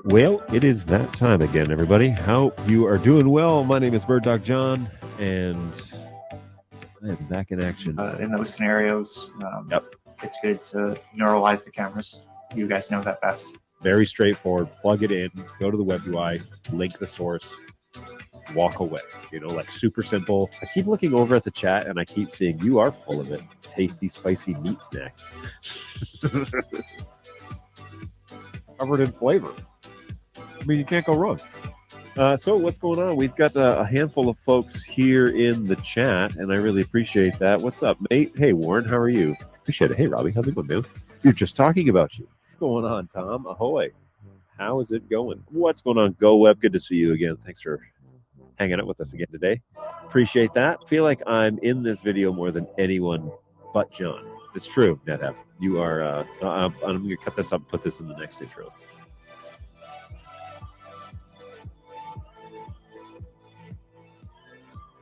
Well, it is that time again, everybody. Hope you are doing well. My name is BirdDogJon, and I am back in action. In those scenarios, it's good to neuralize the cameras. You guys know that best. Very straightforward. Plug it in, go to the web UI, link the source, walk away. Like super simple. I keep looking over at the chat, and I keep seeing you are full of it. Tasty, spicy meat snacks. Covered in flavor. I mean, you can't go wrong. So what's going on? We've got a handful of folks here in the chat, and I really appreciate that. What's up, mate? Hey, Warren, how are you? Appreciate it. Hey, Robbie, how's it going, man? You're just talking about you. What's going on, Tom? Ahoy. How is it going? What's going on, Go Web? Good to see you again. Thanks for hanging out with us again today. Appreciate that. Feel like I'm in this video more than anyone but John. It's true, NetApp. You are, I'm going to cut this up and put this in the next intro.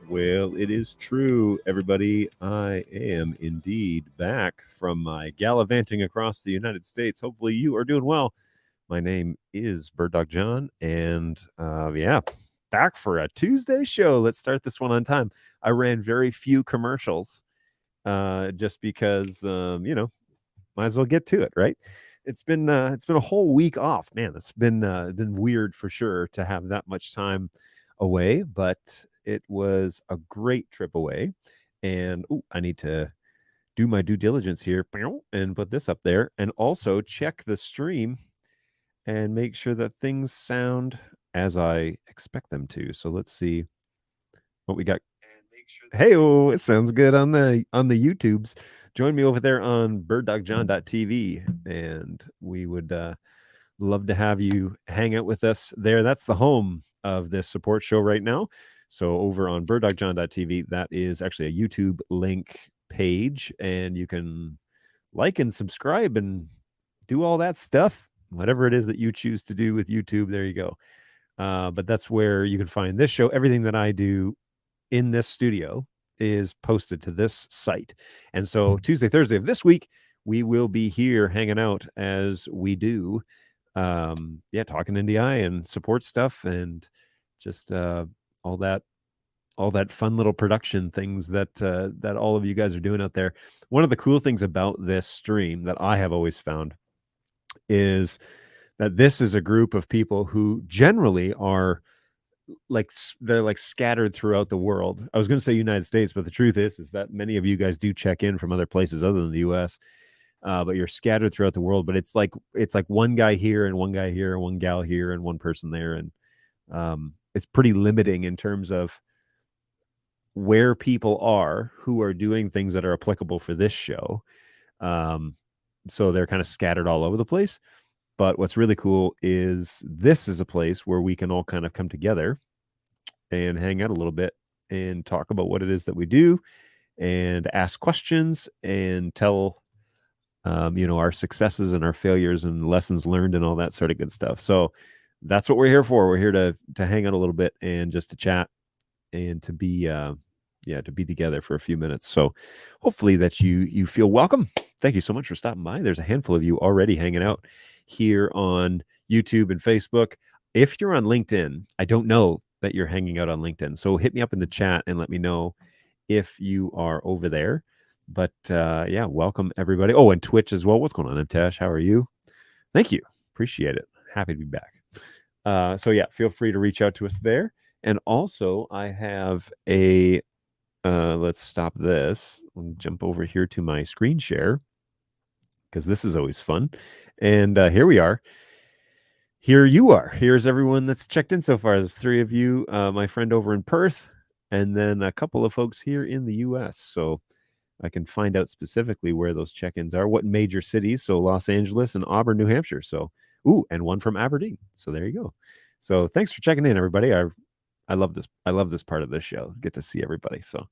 Well, it is true, everybody. I am indeed back from my gallivanting across the United States. Hopefully you are doing well. My name is BirdDogJon, and back for a Tuesday show. Let's start this one on time. I ran very few commercials just because, might as well get to it, right? It's been a whole week off. Man, it's been weird for sure to have that much time away, but it was a great trip away. And I need to do my due diligence here and put this up there, and also check the stream and make sure that things sound as I expect them to. So let's see what we got. Hey, it sounds good on the YouTubes. Join me over there on BirdDogJon.tv, and we would love to have you hang out with us there. That's the home of this support show right now. So over on BirdDogJon.tv, that is actually a YouTube link page, and you can like and subscribe and do all that stuff, whatever it is that you choose to do with YouTube. There you go. But that's where you can find this show. Everything that I do in this studio is posted to this site. And so Tuesday, Thursday of this week, we will be here hanging out as we do, talking NDI and support stuff, and just all that fun little production things that all of you guys are doing out there. One of the cool things about this stream that I have always found is that this is a group of people who generally are they're scattered throughout the world. I was going to say United States, but the truth is that many of you guys do check in from other places other than the US, but you're scattered throughout the world. But it's like one guy here and one guy here and one gal here and one person there, and it's pretty limiting in terms of where people are who are doing things that are applicable for this show. So they're kind of scattered all over the place. But what's really cool is this is a place where we can all kind of come together and hang out a little bit and talk about what it is that we do and ask questions and tell, our successes and our failures and lessons learned and all that sort of good stuff. So that's what we're here for. We're here to hang out a little bit and just to chat and to be together for a few minutes. So hopefully that you feel welcome. Thank you so much for stopping by. There's a handful of you already hanging out here on YouTube and Facebook. If you're on LinkedIn, I don't know that you're hanging out on LinkedIn. So hit me up in the chat and let me know if you are over there. But welcome everybody. Oh, and Twitch as well. What's going on, Tash? How are you? Thank you. Appreciate it. Happy to be back. Feel free to reach out to us there. And also I have a let's stop this and jump over here to my screen share, because this is always fun. And here we are. Here you are. Here's everyone that's checked in so far. There's 3 of you, my friend over in Perth, and then a couple of folks here in the US. So I can find out specifically where those check-ins are, what major cities. So Los Angeles and Auburn, New Hampshire. So, and one from Aberdeen. So there you go. So thanks for checking in, everybody. I love this. I love this part of this show. Get to see everybody. So,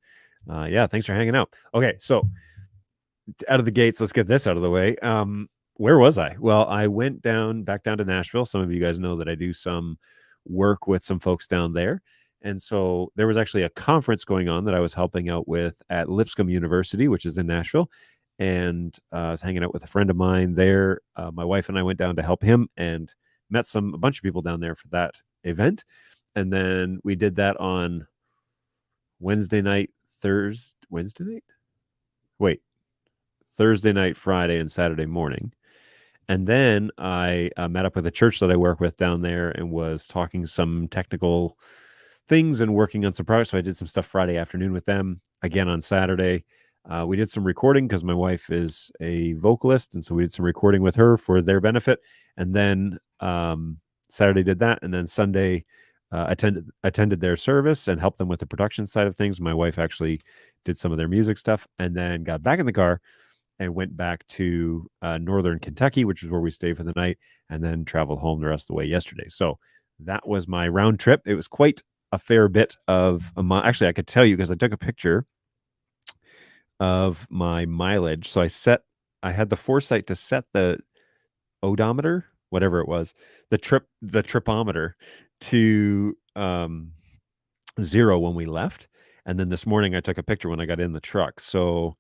thanks for hanging out. Okay, so out of the gates, let's get this out of the way. Where was I? Well, I went back down to Nashville. Some of you guys know that I do some work with some folks down there. And so there was actually a conference going on that I was helping out with at Lipscomb University, which is in Nashville. And I was hanging out with a friend of mine there. My wife and I went down to help him and met a bunch of people down there for that event. And then we did that on Wednesday night, Thursday night, Friday, and Saturday morning. And then I met up with a church that I work with down there and was talking some technical things and working on some projects. So I did some stuff Friday afternoon with them. Again on Saturday, we did some recording because my wife is a vocalist, and so we did some recording with her for their benefit. And then Saturday did that, and then Sunday attended their service and helped them with the production side of things. My wife actually did some of their music stuff, and then got back in the car and went back to northern Kentucky, which is where we stayed for the night, and then traveled home the rest of the way yesterday. So that was my round trip. It was quite a fair bit of a mile. Actually, I could tell you because I took a picture of my mileage. So I had the foresight to set the odometer, whatever it was, the tripometer to 0 when we left. And then this morning I took a picture when I got in the truck. So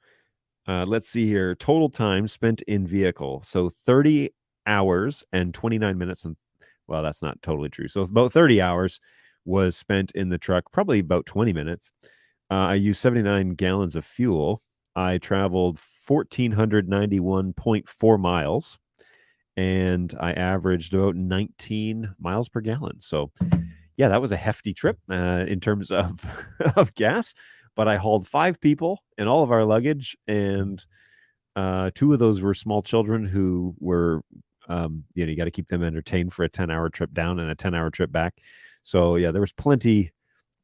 let's see here. Total time spent in vehicle. So 30 hours and 29 minutes. And well, that's not totally true. So about 30 hours was spent in the truck, probably about 20 minutes. I used 79 gallons of fuel. I traveled 1,491.4 miles, and I averaged about 19 miles per gallon. So yeah, that was a hefty trip in terms of, of gas. But I hauled 5 people and all of our luggage, and 2 of those were small children who were, you got to keep them entertained for a 10-hour trip down and a 10-hour trip back. So yeah, there was plenty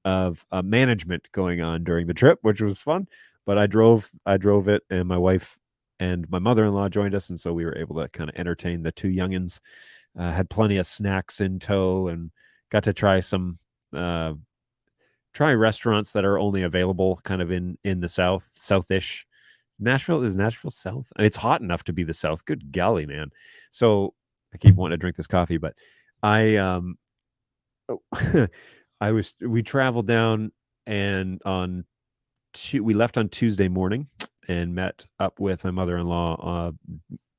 of management going on during the trip, which was fun. But I drove it, and my wife and my mother-in-law joined us, and so we were able to kind of entertain the 2 youngins. Had plenty of snacks in tow, and got to try some restaurants that are only available kind of in the southish. Nashville is South. It's hot enough to be the South. Good golly, man. So I keep wanting to drink this coffee, but we traveled down, and we left on Tuesday morning and met up with my mother-in-law.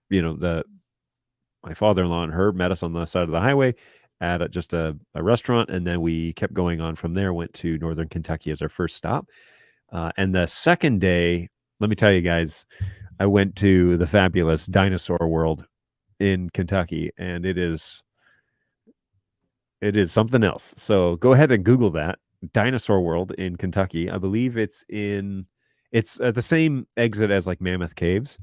My father-in-law and her met us on the side of the highway at just a restaurant, and then we kept going on from there. Went to northern Kentucky as our first stop, and the second day, let me tell you guys, I went to the fabulous Dinosaur World in Kentucky, and it is something else. So go ahead and Google that, Dinosaur World in Kentucky. I believe it's at the same exit as like Mammoth Caves,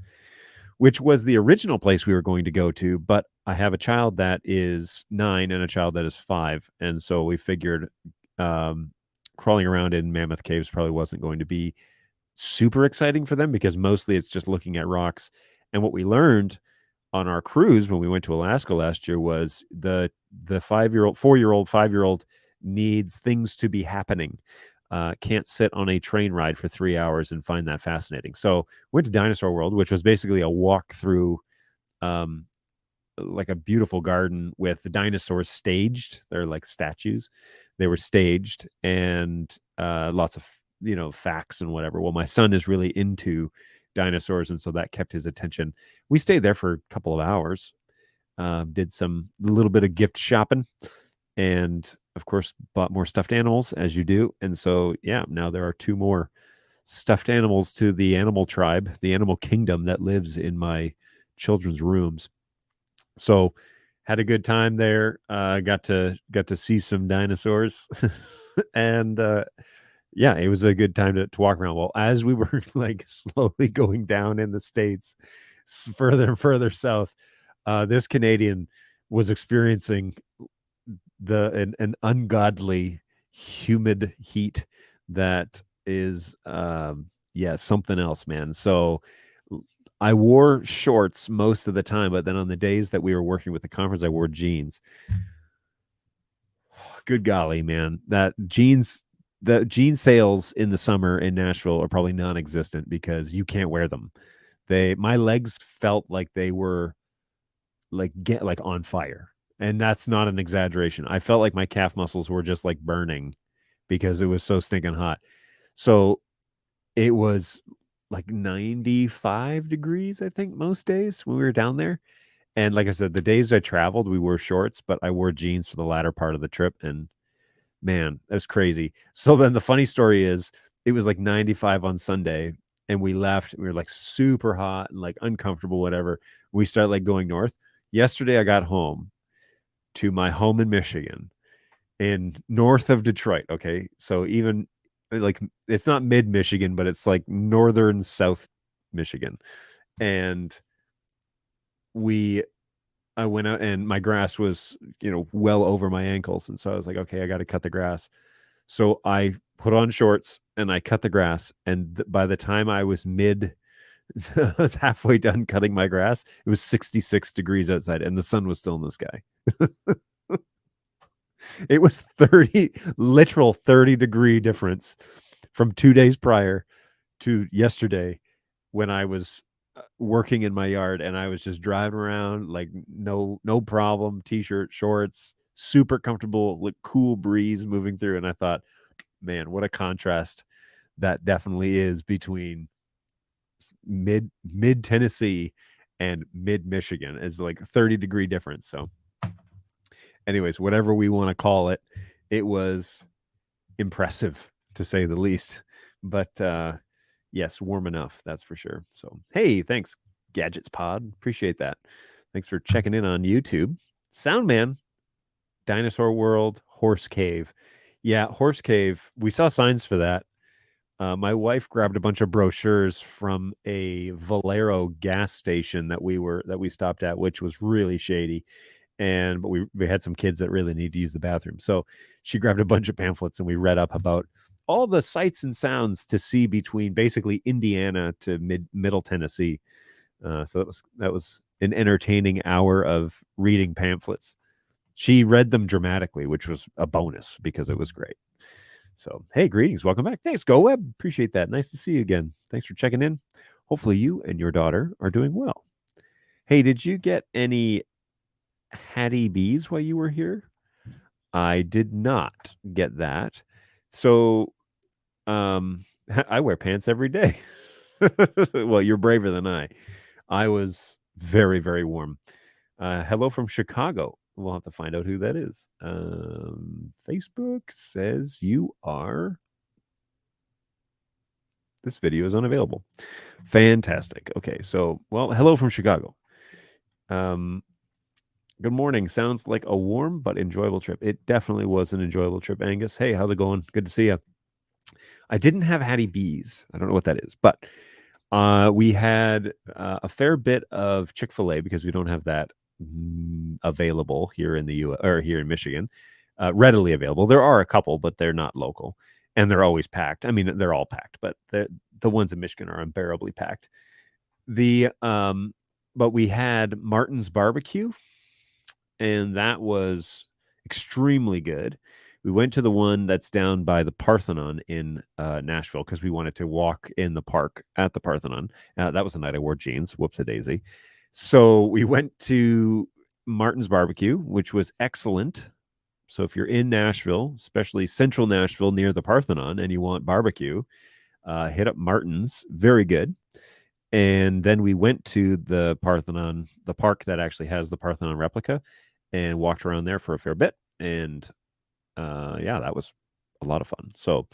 which was the original place we were going to go to. But I have a child that is 9 and a child that is 5. And so we figured crawling around in Mammoth Caves probably wasn't going to be super exciting for them, because mostly it's just looking at rocks. And what we learned on our cruise when we went to Alaska last year was the 4-year-old, 5-year-old needs things to be happening. Can't sit on a train ride for 3 hours and find that fascinating. So went to Dinosaur World, which was basically a walk through like a beautiful garden with the dinosaurs staged. They're like statues. They were staged, and lots of facts and whatever. Well, my son is really into dinosaurs, and so that kept his attention. We stayed there for a couple of hours, did some little bit of gift shopping, and of course bought more stuffed animals, as you do. And so yeah, now there are 2 more stuffed animals to the animal tribe, the animal kingdom that lives in my children's rooms. So had a good time there. Got to see some dinosaurs and yeah, it was a good time to walk around. Well, as we were like slowly going down in the States, further and further south, this Canadian was experiencing an ungodly humid heat that is something else, man. So I wore shorts most of the time, but then on the days that we were working with the conference, I wore jeans. Good golly, man. The jean sales in the summer in Nashville are probably non-existent because you can't wear them. My legs felt like they were like on fire. And that's not an exaggeration. I felt like my calf muscles were just like burning because it was so stinking hot. So it was like 95 degrees, I think, most days when we were down there. And like I said, the days I traveled, we wore shorts, but I wore jeans for the latter part of the trip. And man, that was crazy. So then the funny story is it was like 95 on Sunday and we left. We were like super hot and like uncomfortable, whatever. We started like going north. Yesterday, I got home to my home in Michigan in north of Detroit. Okay. So even like it's not mid Michigan, but it's like northern South Michigan. And I went out and my grass was, well over my ankles. And so I was like, okay, I got to cut the grass. So I put on shorts and I cut the grass. And by the time I was I was halfway done cutting my grass, it was 66 degrees outside and the sun was still in the sky. It was literal 30-degree difference from 2 days prior to yesterday when I was working in my yard and I was just driving around like no problem, t-shirt, shorts, super comfortable, like cool breeze moving through. And I thought, man, what a contrast that definitely is between mid Tennessee and mid Michigan. It's like 30-degree difference. So anyways, whatever we want to call it, it was impressive to say the least. But yes, warm enough, that's for sure. So hey, thanks, Gadgets Pod. Appreciate that. Thanks for checking in on YouTube. Soundman, Dinosaur World, Horse Cave. Yeah, Horse Cave. We saw signs for that. My wife grabbed a bunch of brochures from a Valero gas station that we stopped at, which was really shady. But we had some kids that really need to use the bathroom. So she grabbed a bunch of pamphlets and we read up about all the sights and sounds to see between basically Indiana to middle Tennessee. So that was an entertaining hour of reading pamphlets. She read them dramatically, which was a bonus because it was great. So, hey, greetings. Welcome back. Thanks, Go Web. Appreciate that. Nice to see you again. Thanks for checking in. Hopefully you and your daughter are doing well. Hey, did you get any Hattie B's while you were here? I did not get that. So, I wear pants every day. Well, you're braver than I. I was very, very warm. Hello from Chicago. We'll have to find out who that is. Facebook says you are. This video is unavailable. Fantastic. Okay, so, well, hello from Chicago. Good morning. Sounds like a warm but enjoyable trip. It definitely was an enjoyable trip, Angus. Hey, how's it going? Good to see you. I didn't have Hattie B's. I don't know what that is, but we had a fair bit of Chick-fil-A because we don't have that available here in the U.S. or here in Michigan, readily available. There are a couple, but they're not local, and they're always packed. I mean, they're all packed, but the ones in Michigan are unbearably packed. But we had Martin's Barbecue, and that was extremely good. We went to the one that's down by the Parthenon in Nashville because we wanted to walk in the park at the Parthenon. That was the night I wore jeans. Whoops-a-daisy. So we went to Martin's Barbecue, which was excellent. So if you're in Nashville, especially central Nashville near the Parthenon, and you want barbecue, hit up Martin's. Very good. And then we went to the Parthenon, the park that actually has the Parthenon replica, and walked around there for a fair bit. And yeah, that was a lot of fun. So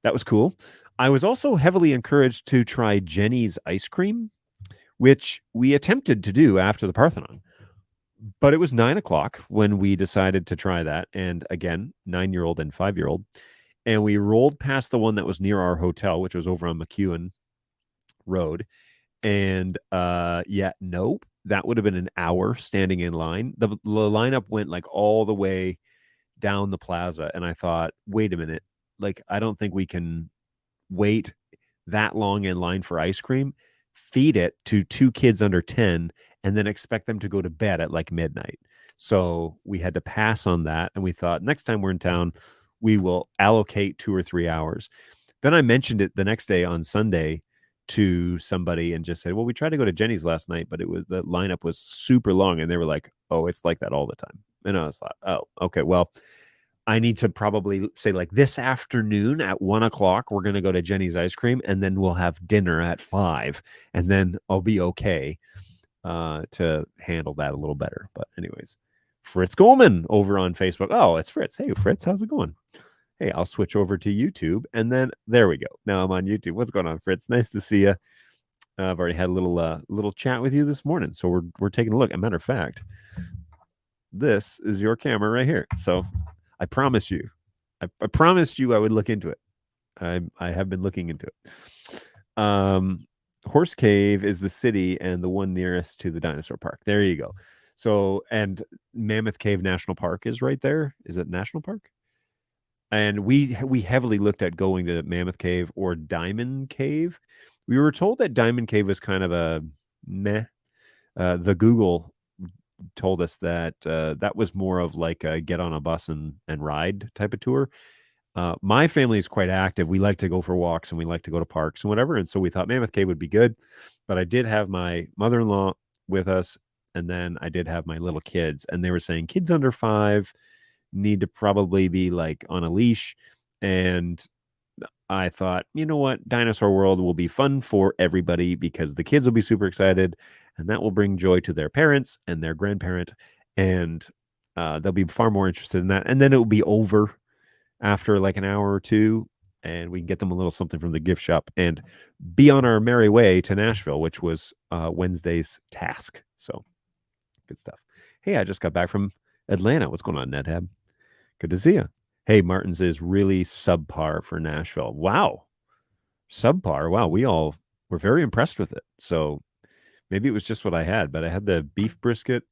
that was cool. I was also heavily encouraged to try Jenny's ice cream, which we attempted to do after the Parthenon. But it was 9:00 when we decided to try that. And again, 9-year-old and 5-year-old. And we rolled past the one that was near our hotel, which was over on McEwen Road. And yeah, nope. That would have been an hour standing in line. The lineup went like all the way down the plaza. And I thought, wait a minute. Like, I don't think we can wait that long in line for ice cream, feed it to 2 kids under 10, and then expect them to go to bed at like midnight. So we had to pass on that. And we thought next time we're in town, we will allocate 2 or 3 hours. Then I mentioned it the next day on Sunday to somebody and just said, well, we tried to go to Jenny's last night, but the lineup was super long. And they were like, oh, it's like that all the time. And I was like, oh, okay, well, I need to probably say like this afternoon at 1:00, we're going to go to Jenny's ice cream, and then we'll have dinner at 5, and then I'll be okay. to handle that a little better. But anyways, Fritz Goldman over on Facebook. Oh, it's Fritz. Hey, Fritz, how's it going? Hey, I'll switch over to YouTube, and then there we go. Now I'm on YouTube. What's going on, Fritz? Nice to see you. I've already had a little chat with you this morning, so we're taking a look. As a matter of fact, this is your camera right here. So I promise you, I promised you I would look into it. I have been looking into it. Horse Cave is the city and the one nearest to the dinosaur park. There you go. So, and Mammoth Cave National Park is right there. Is it National Park? And we heavily looked at going to Mammoth Cave or Diamond Cave. We were told that Diamond Cave was kind of a meh. The Google told us that that was more of like a get on a bus and ride type of tour. My family is quite active. We like to go for walks and we like to go to parks and whatever. And so we thought Mammoth Cave would be good. But I did have my mother-in-law with us, and then I did have my little kids, and they were saying kids under 5 need to probably be like on a leash. And I thought, you know what? Dinosaur World will be fun for everybody because the kids will be super excited, and that will bring joy to their parents and their grandparent. And they'll be far more interested in that. And then it will be over after like an hour or two, and we can get them a little something from the gift shop and be on our merry way to Nashville, which was Wednesday's task. So good stuff. Hey, I just got back from Atlanta. What's going on, NetHab? Good to see you. Hey, Martin's is really subpar for Nashville. Wow. Subpar. Wow. We all were very impressed with it. So maybe it was just what I had, but I had the beef brisket.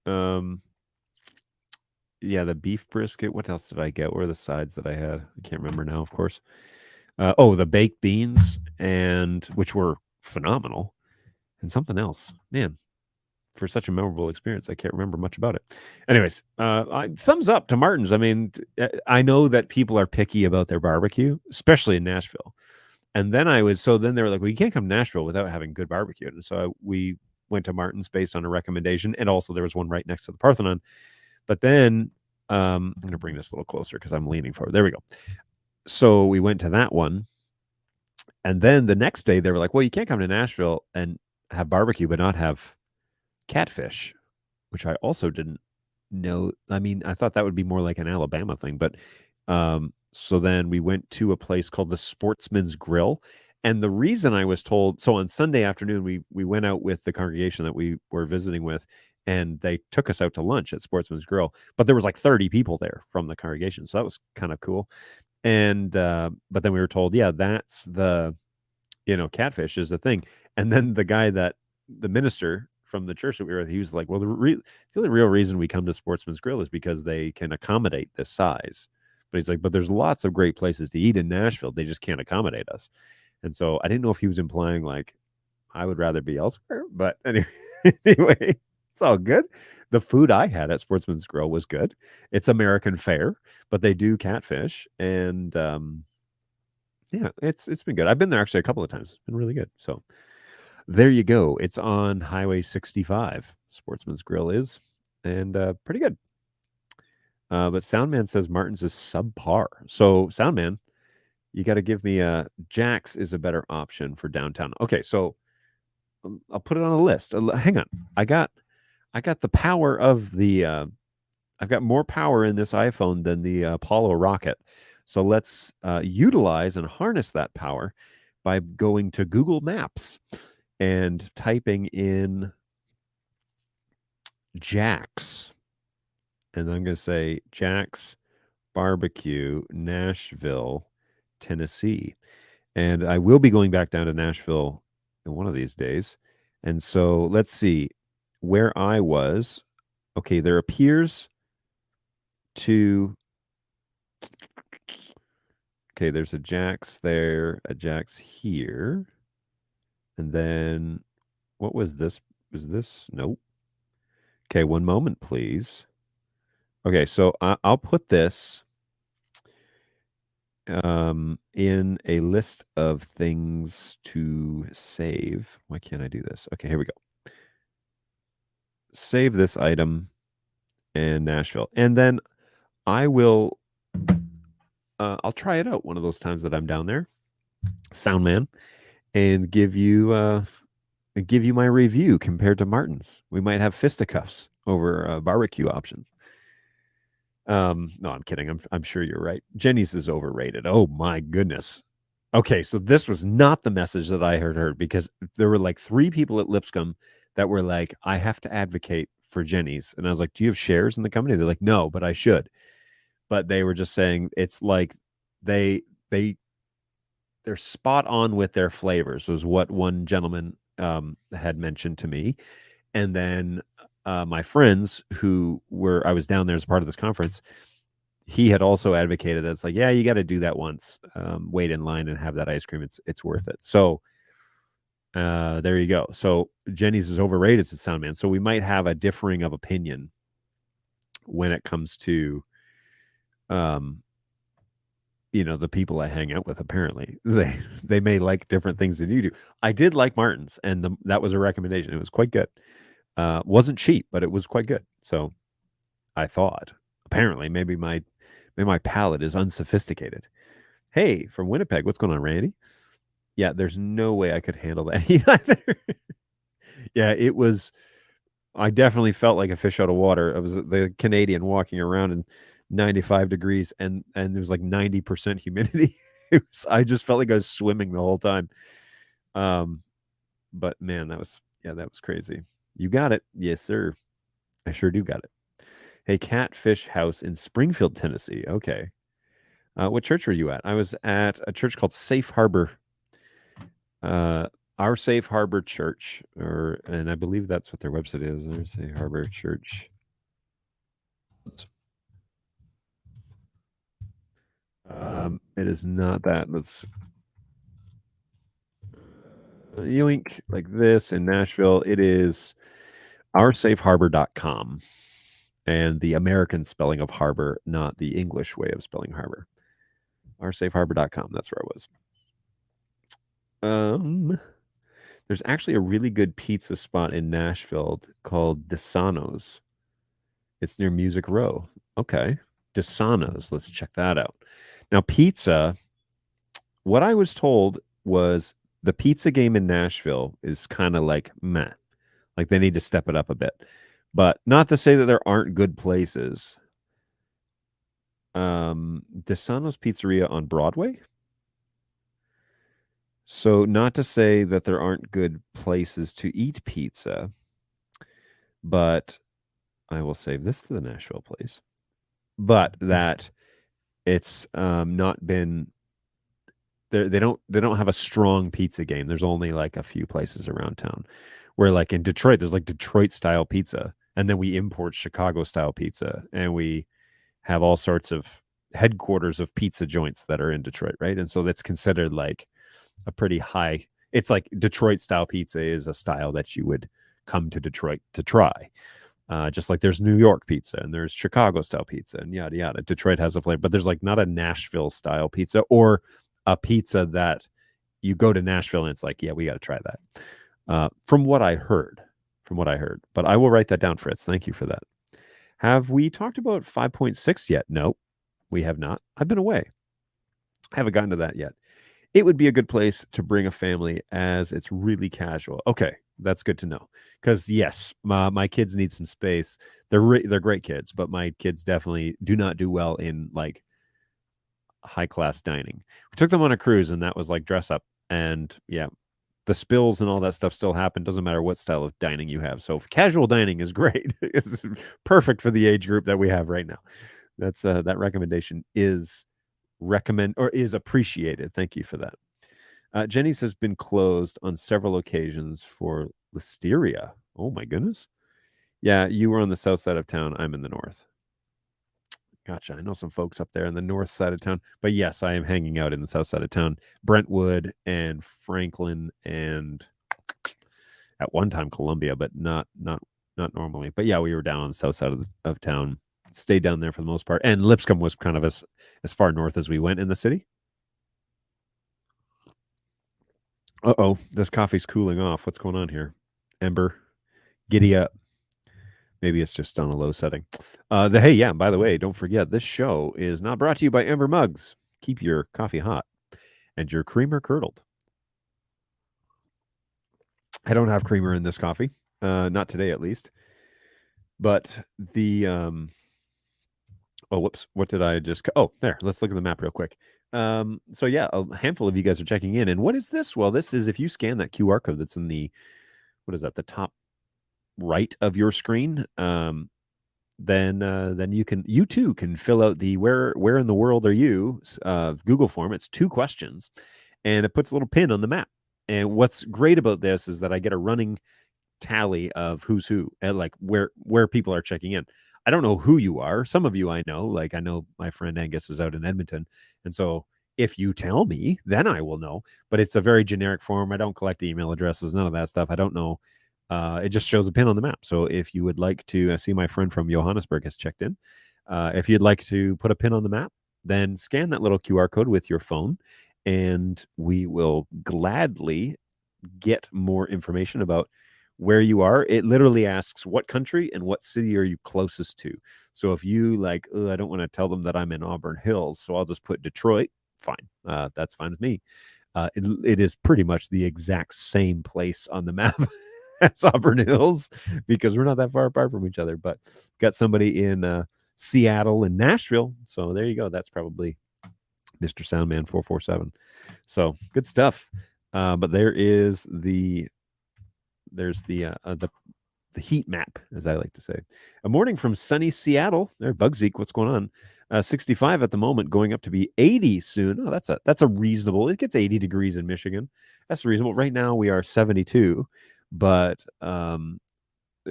Yeah, the beef brisket. What else did I get? What were the sides that I had? I can't remember now, of course. The baked beans, and which were phenomenal, and something else. Man, for such a memorable experience, I can't remember much about it. Anyways, thumbs up to Martin's. I mean, I know that people are picky about their barbecue, especially in Nashville. And then then they were like, well, you can't come to Nashville without having good barbecue. And so we went to Martin's based on a recommendation. And also there was one right next to the Parthenon. But then I'm going to bring this a little closer because I'm leaning forward. There we go. So we went to that one. And then the next day they were like, well, you can't come to Nashville and have barbecue, but not have catfish, which I also didn't know. I mean, I thought that would be more like an Alabama thing. But so then we went to a place called the Sportsman's Grill. And the reason I was told, so on Sunday afternoon, we went out with the congregation that we were visiting with, and they took us out to lunch at Sportsman's Grill. But there was like 30 people there from the congregation, so that was kind of cool. And but then we were told, yeah, that's the catfish is the thing. And then the minister from the church that we were with, he was like, well, the only real reason we come to Sportsman's Grill is because they can accommodate this size. But he's like, but there's lots of great places to eat in Nashville. They just can't accommodate us. And so I didn't know if he was implying like I would rather be elsewhere. But anyway, it's all good. The food I had at Sportsman's Grill was good. It's American fare, but they do catfish. And yeah, it's been good. I've been there actually a couple of times. It's been really good. So there you go. It's on Highway 65. Sportsman's Grill is, and pretty good. But Soundman says Martin's is subpar. So Soundman, you got to give me Jack's is a better option for downtown. Okay, so I'll put it on a list. Hang on, I got the power of the. I've got more power in this iPhone than the Apollo rocket. So let's utilize and harness that power by going to Google Maps and typing in Jack's. And I'm going to say Jack's Barbecue, Nashville, Tennessee. And I will be going back down to Nashville in one of these days. And so let's see where I was. Okay, there appears to... Okay, there's a Jack's there, a Jack's here. And then what was this? Was this? Nope. Okay, one moment, please. Okay, so I'll put this in a list of things to save. Why can't I do this? Okay, here we go. Save this item in Nashville. And then I will I'll try it out one of those times that I'm down there, Soundman, and give you and give you my review compared to Martin's. We might have fisticuffs over barbecue options. No, I'm kidding. I'm sure you're right. Jenny's is overrated. Oh my goodness. Okay, so this was not the message that I heard because there were like 3 people at Lipscomb that were like, I have to advocate for Jenny's. And I was like, do you have shares in the company? They're like, no, but I should. But they were just saying it's like they they're spot on with their flavors, was what one gentleman had mentioned to me. And then my friends I was down there as part of this conference, he had also advocated that it's like, yeah, you got to do that once, wait in line and have that ice cream. It's worth it. So there you go. So Jenny's is overrated, to Soundman. So we might have a differing of opinion when it comes to, the people I hang out with. Apparently, they may like different things than you do. I did like Martin's, and that was a recommendation. It was quite good. Wasn't cheap, but it was quite good. So I thought, apparently, maybe my palate is unsophisticated. Hey, from Winnipeg, what's going on, Randy? Yeah, there's no way I could handle that either. Yeah, it was. I definitely felt like a fish out of water. I was the Canadian walking around in 95 degrees and there was like 90% humidity. I just felt like I was swimming the whole time. But man, that was crazy. You got it. Yes, sir. I sure do got it. Hey, Catfish House in Springfield, Tennessee. Okay. What church were you at? I was at a church called Safe Harbor. Our Safe Harbor Church, and I believe that's what their website is. Our Safe Harbor Church. It is not that. Let's yoink like this in Nashville. It is oursafeharbor.com, and the American spelling of harbor, not the English way of spelling harbor. Oursafeharbor.com. That's where I was. There's actually a really good pizza spot in Nashville called DeSano's. It's near Music Row. Okay. DeSano's. Let's check that out. Now, pizza, what I was told was the pizza game in Nashville is kind of like meh. Like they need to step it up a bit. But not to say that there aren't good places. DeSano's Pizzeria on Broadway. So not to say that there aren't good places to eat pizza, but I will save this to the Nashville place. But that it's not been they don't have a strong pizza game. There's only like a few places around town. Where like in Detroit, there's like Detroit style pizza, and then we import Chicago style pizza, and we have all sorts of headquarters of pizza joints that are in Detroit, right? And so that's considered like a pretty high. It's like Detroit style pizza is a style that you would come to Detroit to try. Just like there's New York pizza and there's Chicago style pizza and yada yada. Detroit has a flavor, but there's like not a Nashville style pizza or a pizza that you go to Nashville and it's like, yeah, we got to try that. From what I heard, but I will write that down, Fritz. Thank you for that. Have we talked about 5.6 yet? Nope, we have not. I've been away. I haven't gotten to that yet. It would be a good place to bring a family as it's really casual. Okay, that's good to know. Because yes, my kids need some space. They're great kids, but my kids definitely do not do well in like high class dining. We took them on a cruise, and that was like dress up, and yeah, the spills and all that stuff still happen. Doesn't matter what style of dining you have. So casual dining is great. It's perfect for the age group that we have right now. That's that recommendation is appreciated. Thank you for that. Jenny's has been closed on several occasions for listeria. Oh my goodness. Yeah, you were on the south side of town. I'm in the north. Gotcha. I know some folks up there in the north side of town, but yes, I am hanging out in the south side of town, Brentwood and Franklin, and at one time Columbia, but not normally. But yeah, we were down on the south side of town. Stayed down there for the most part, and Lipscomb was kind of as far north as we went in the city. Uh-oh, this coffee's cooling off. What's going on here? Ember, giddy up. Maybe it's just on a low setting. Hey, yeah, by the way, don't forget, this show is not brought to you by Ember Mugs. Keep your coffee hot and your creamer curdled. I don't have creamer in this coffee, not today at least. But the oh, whoops, what did I just? Oh, there. Let's look at the map real quick. So yeah, a handful of you guys are checking in, and what is this? Well, this is if you scan that QR code that's in the what is that? The top right of your screen. Then you too can fill out the where in the world are you Google form. It's 2 questions, and it puts a little pin on the map. And what's great about this is that I get a running tally of who's who and like where people are checking in. I don't know who you are. Some of you I know, like I know my friend Angus is out in Edmonton, and so if you tell me, then I will know. But it's a very generic form. I don't collect email addresses, none of that stuff. I don't know. It just shows a pin on the map. So if you would like to, I see my friend from Johannesburg has checked in. If you'd like to put a pin on the map, then scan that little QR code with your phone, and we will gladly get more information about where you are. It literally asks what country and what city are you closest to. So if you like, oh, I don't want to tell them that I'm in Auburn Hills, so I'll just put Detroit. Fine, that's fine with me. It is pretty much the exact same place on the map as Auburn Hills because we're not that far apart from each other. But got somebody in Seattle and Nashville, so there you go. That's probably Mr. Soundman 447. So good stuff. But there's the heat map, as I like to say. A morning from sunny Seattle. There, Bugzeek, what's going on? 65 at the moment, going up to be 80 soon. Oh, that's a reasonable. It gets 80 degrees in Michigan. That's reasonable. Right now we are 72, but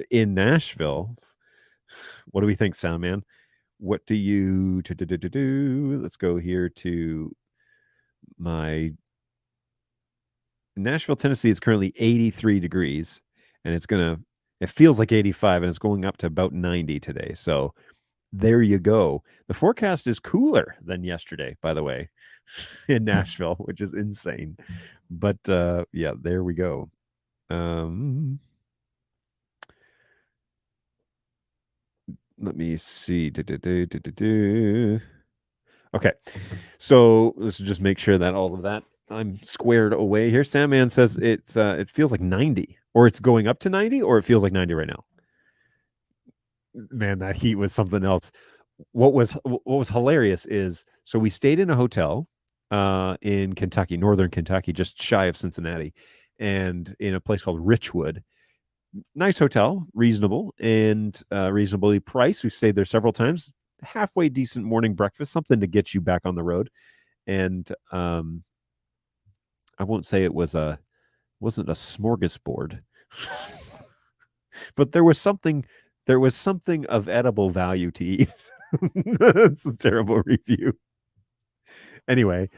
in Nashville, what do we think, Soundman? What do you do? Let's go here to my Nashville, Tennessee. It's currently 83 degrees, and it feels like 85, and it's going up to about 90 today. So there you go. The forecast is cooler than yesterday, by the way, in Nashville, which is insane. But yeah, there we go. Let me see. Okay, so let's just make sure that all of that I'm squared away here. Sandman says it feels like 90, or it's going up to 90, or it feels like 90 right now. Man, that heat was something else. What was hilarious is so we stayed in a hotel in Kentucky, northern Kentucky, just shy of Cincinnati, and in a place called Richwood. Nice hotel, reasonable and reasonably priced. We've stayed there several times. Halfway decent morning breakfast, something to get you back on the road. And I won't say wasn't a smorgasbord, but there was something of edible value to eat. That's a terrible review. Anyway,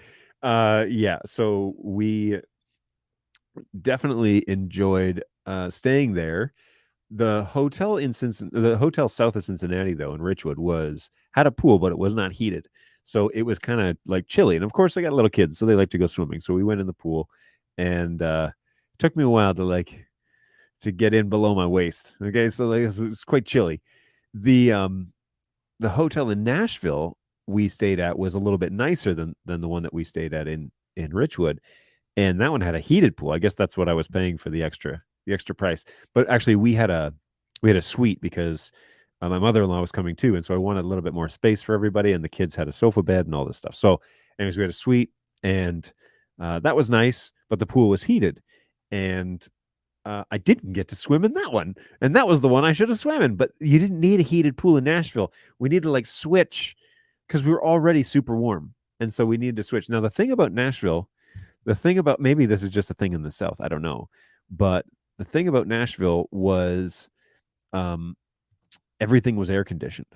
yeah, so we definitely enjoyed staying there. The hotel the hotel south of Cincinnati, though, in Richwood, had a pool, but it was not heated. So it was kind of like chilly. And of course, I got little kids, so they like to go swimming. So we went in the pool, and it took me a while to get in below my waist. Okay, so like, it's quite chilly. The hotel in Nashville we stayed at was a little bit nicer than the one that we stayed at in Richwood, and that one had a heated pool. I guess that's what I was paying for the extra price. But actually, we had a suite because my mother-in-law was coming too, and so I wanted a little bit more space for everybody, and the kids had a sofa bed and all this stuff. So, anyways, we had a suite, and that was nice, but the pool was heated, and I didn't get to swim in that one, and that was the one I should have swam in. But you didn't need a heated pool in Nashville. We needed to like switch because we were already super warm, and so we needed to switch. Now, the thing about Nashville, maybe this is just a thing in the South, I don't know, but the thing about Nashville was everything was air conditioned,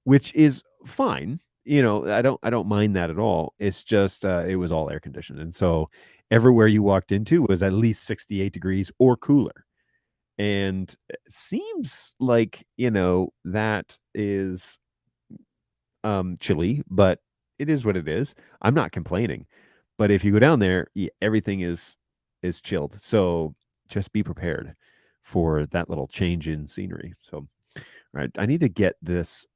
which is fine. I don't mind that at all. It's just it was all air conditioned, and so everywhere you walked into was at least 68 degrees or cooler. And it seems like that is chilly, but it is what it is. I'm not complaining. But if you go down there, everything is chilled. So just be prepared for that little change in scenery. So, all right, I need to get this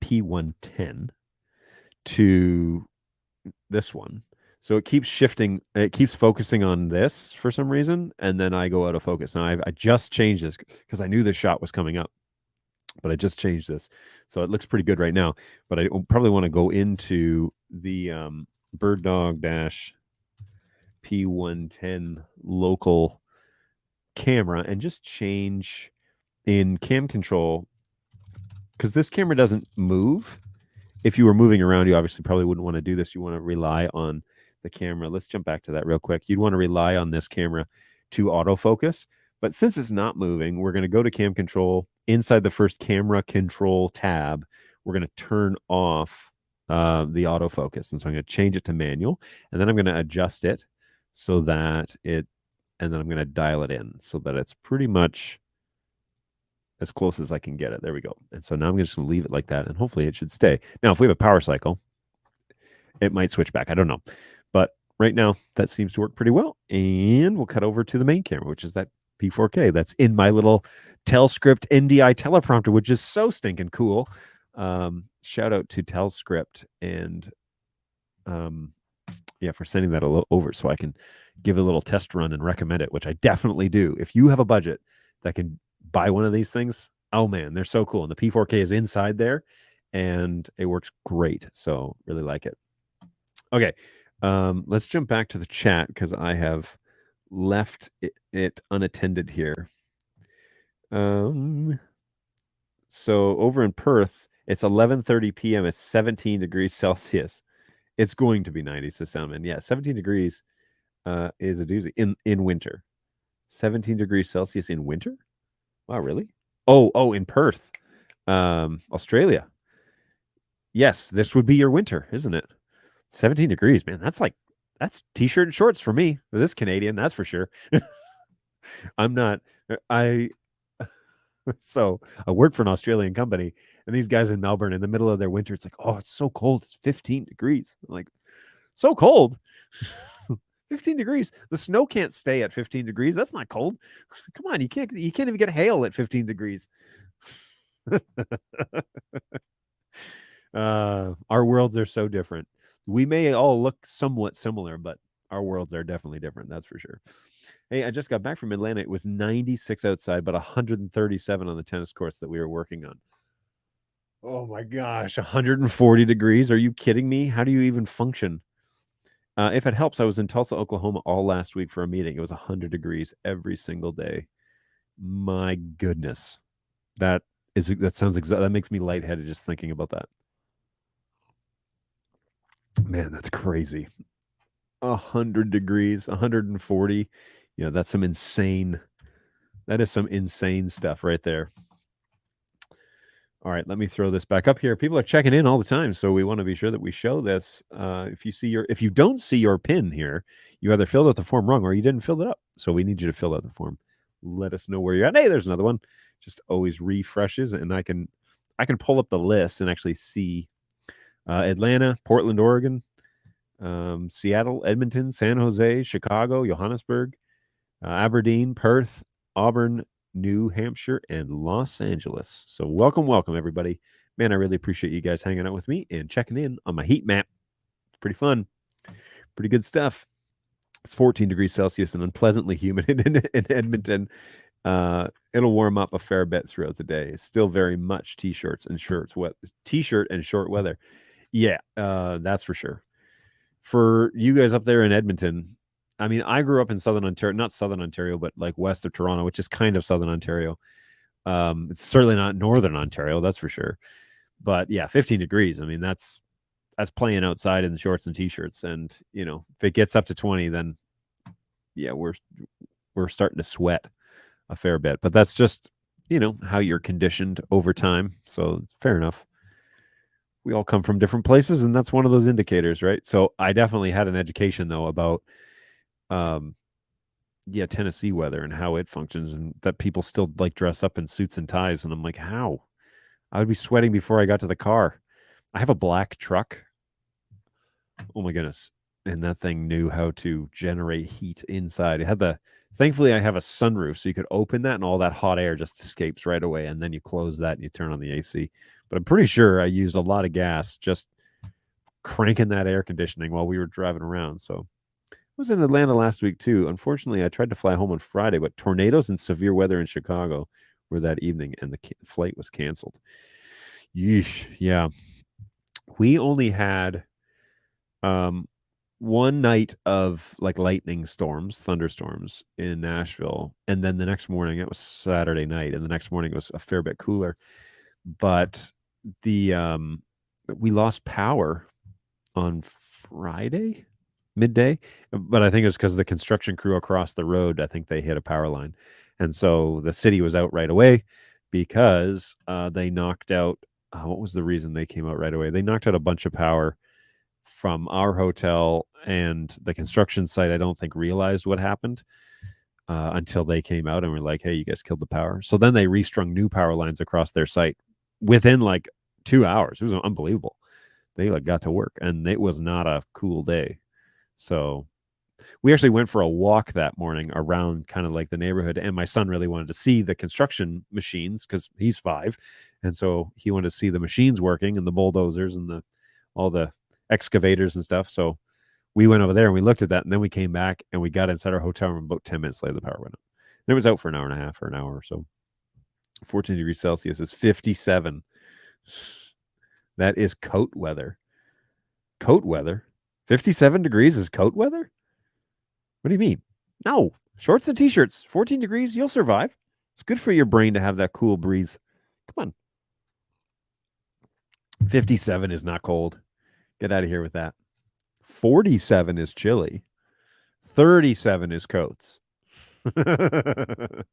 P110 to this one So it keeps shifting. It keeps focusing on this for some reason, and then I go out of focus. Now I just changed this because I knew this shot was coming up, but I just changed this, so it looks pretty good right now. But I probably want to go into the BirdDog P110 local camera and just change in cam control, because this camera doesn't move. If you were moving around, you obviously probably wouldn't want to do this. You want to rely on the camera. Let's jump back to that real quick. You'd want to rely on this camera to autofocus. But since it's not moving, we're going to go to cam control. Inside the first camera control tab, we're going to turn off the autofocus. And so I'm going to change it to manual. And then I'm going to adjust it so that it, and then I'm going to dial it in so that it's pretty much as close as I can get it. There we go. And so now I'm just going to leave it like that, and hopefully it should stay. Now, if we have a power cycle, it might switch back. I don't know. But right now, that seems to work pretty well. And we'll cut over to the main camera, which is that P4K that's in my little TelScript NDI teleprompter, which is so stinking cool. Shout out to TelScript and for sending that over so I can give a little test run and recommend it, which I definitely do. If you have a budget that can buy one of these things, oh man, they're so cool. And the P4K is inside there and it works great. So really like it. Okay. Let's jump back to the chat because I have left it unattended here. So over in Perth, it's 11:30 p.m. It's 17 degrees Celsius. It's going to be 90, says Soundman. Yeah, 17 degrees is a doozy in winter. 17 degrees Celsius in winter? Wow, really? Oh, in Perth, Australia. Yes, this would be your winter, isn't it? 17 degrees, man. That's t-shirt and shorts for me, for this Canadian, that's for sure. So I work for an Australian company, and these guys in Melbourne in the middle of their winter, it's like, oh, it's so cold. It's 15 degrees. I'm like, so cold. 15 degrees. The snow can't stay at 15 degrees. That's not cold. Come on, you can't even get hail at 15 degrees. Our worlds are so different. We may all look somewhat similar, but our worlds are definitely different. That's for sure. Hey, I just got back from Atlanta. It was 96 outside, but 137 on the tennis courts that we were working on. Oh my gosh, 140 degrees. Are you kidding me? How do you even function? If it helps, I was in Tulsa, Oklahoma all last week for a meeting. It was 100 degrees every single day. My goodness. That makes me lightheaded just thinking about that. Man, that's crazy. 100 degrees, 140. That is some insane stuff right there. All right, let me throw this back up here. People are checking in all the time, so we want to be sure that we show this. If you don't see your pin here, you either filled out the form wrong or you didn't fill it up. So we need you to fill out the form. Let us know where you're at. Hey, there's another one. Just always refreshes, and I can pull up the list and actually see Atlanta, Portland, Oregon, Seattle, Edmonton, San Jose, Chicago, Johannesburg, Aberdeen, Perth, Auburn, New Hampshire, and Los Angeles. So welcome, everybody. Man, I really appreciate you guys hanging out with me and checking in on my heat map. It's pretty fun. Pretty good stuff. It's 14 degrees Celsius and unpleasantly humid in Edmonton. It'll warm up a fair bit throughout the day. It's still very much t-shirt and short weather. Yeah, that's for sure. For you guys up there in Edmonton, I mean, I grew up in Southern Ontario, not Southern Ontario, but like west of Toronto, which is kind of Southern Ontario. It's certainly not Northern Ontario, that's for sure. But yeah, 15 degrees. I mean, that's playing outside in the shorts and t-shirts. And, if it gets up to 20, then yeah, we're starting to sweat a fair bit. But that's just, how you're conditioned over time. So fair enough. We all come from different places, and that's one of those indicators, right? So I definitely had an education, though, about Tennessee weather and how it functions, and that people still like dress up in suits and ties. And I'm like, how? I would be sweating before I got to the car. I have a black truck. Oh my goodness. And that thing knew how to generate heat inside. Thankfully I have a sunroof, so you could open that and all that hot air just escapes right away. And then you close that and you turn on the AC. But I'm pretty sure I used a lot of gas just cranking that air conditioning while we were driving around. So I was in Atlanta last week too. Unfortunately, I tried to fly home on Friday, but tornadoes and severe weather in Chicago were that evening, and the flight was canceled. Yeesh. Yeah. We only had one night of like lightning storms, thunderstorms in Nashville, and then the next morning, it was Saturday night, and the next morning it was a fair bit cooler. But the we lost power on Friday midday, but I think it was because the construction crew across the road, I think they hit a power line, and so the city was out right away because they knocked out. What was the reason they came out right away? They knocked out a bunch of power from our hotel, and the construction site I don't think realized what happened until they came out and were like, hey, you guys killed the power. So then they restrung new power lines across their site within like 2 hours. It was unbelievable. They like got to work, and it was not a cool day. So we actually went for a walk that morning around kind of like the neighborhood, and my son really wanted to see the construction machines because he's 5, and so he wanted to see the machines working and the bulldozers and all the excavators and stuff. So we went over there and we looked at that, and then we came back and we got inside our hotel room. About 10 minutes later, the power went out, and it was out for an hour and a half or an hour or so. 14 degrees Celsius is 57. That is coat weather. Coat weather. 57 degrees is coat weather? What do you mean? No. Shorts and t-shirts. 14 degrees, you'll survive. It's good for your brain to have that cool breeze. Come on. 57 is not cold. Get out of here with that. 47 is chilly. 37 is coats. Gotta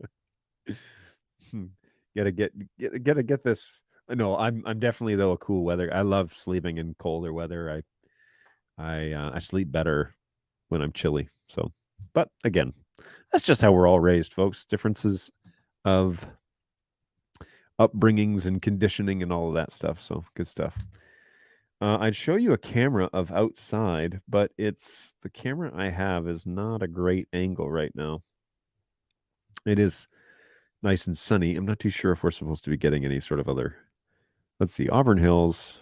get this. No, I'm definitely though a cool weather. I love sleeping in colder weather. I sleep better when I'm chilly. So, but again, that's just how we're all raised, folks. Differences of upbringings and conditioning and all of that stuff. So good stuff. I'd show you a camera of outside, but the camera I have is not a great angle right now. It is nice and sunny. I'm not too sure if we're supposed to be getting any sort of other. Let's see, Auburn Hills.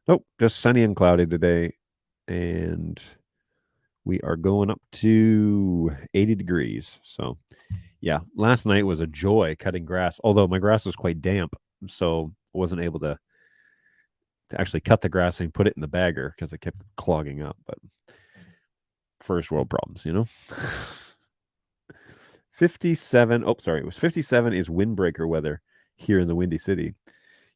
Nope, just sunny and cloudy today. And we are going up to 80 degrees. So, yeah, last night was a joy cutting grass, although my grass was quite damp. So I wasn't able to actually cut the grass and put it in the bagger because it kept clogging up. But first world problems, 57. Oh, sorry. It was 57 is windbreaker weather here in the Windy City.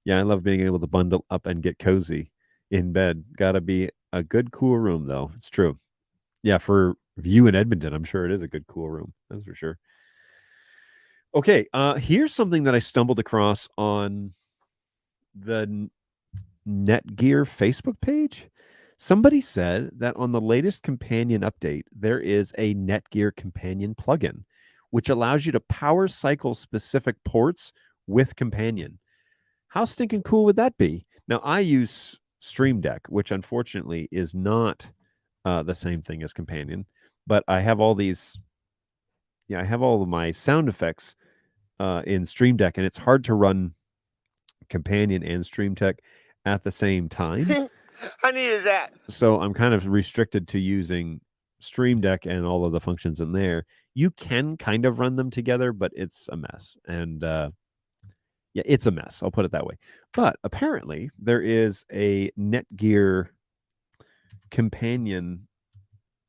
Yeah, I love being able to bundle up and get cozy in bed. Gotta be a good, cool room, though. It's true. Yeah, for you in Edmonton, I'm sure it is a good, cool room. That's for sure. Okay, here's something that I stumbled across on the Netgear Facebook page. Somebody said that on the latest companion update, there is a Netgear companion plugin, which allows you to power cycle specific ports with companion. How stinking cool would that be? Now, I use Stream Deck, which unfortunately is not the same thing as companion, but I have all these. Yeah, I have all of my sound effects in Stream Deck, and it's hard to run companion and Stream Deck at the same time. How neat is that? So I'm kind of restricted to using Stream Deck and all of the functions in there. You can kind of run them together, but it's a mess. And yeah, it's a mess. I'll put it that way. But apparently there is a Netgear companion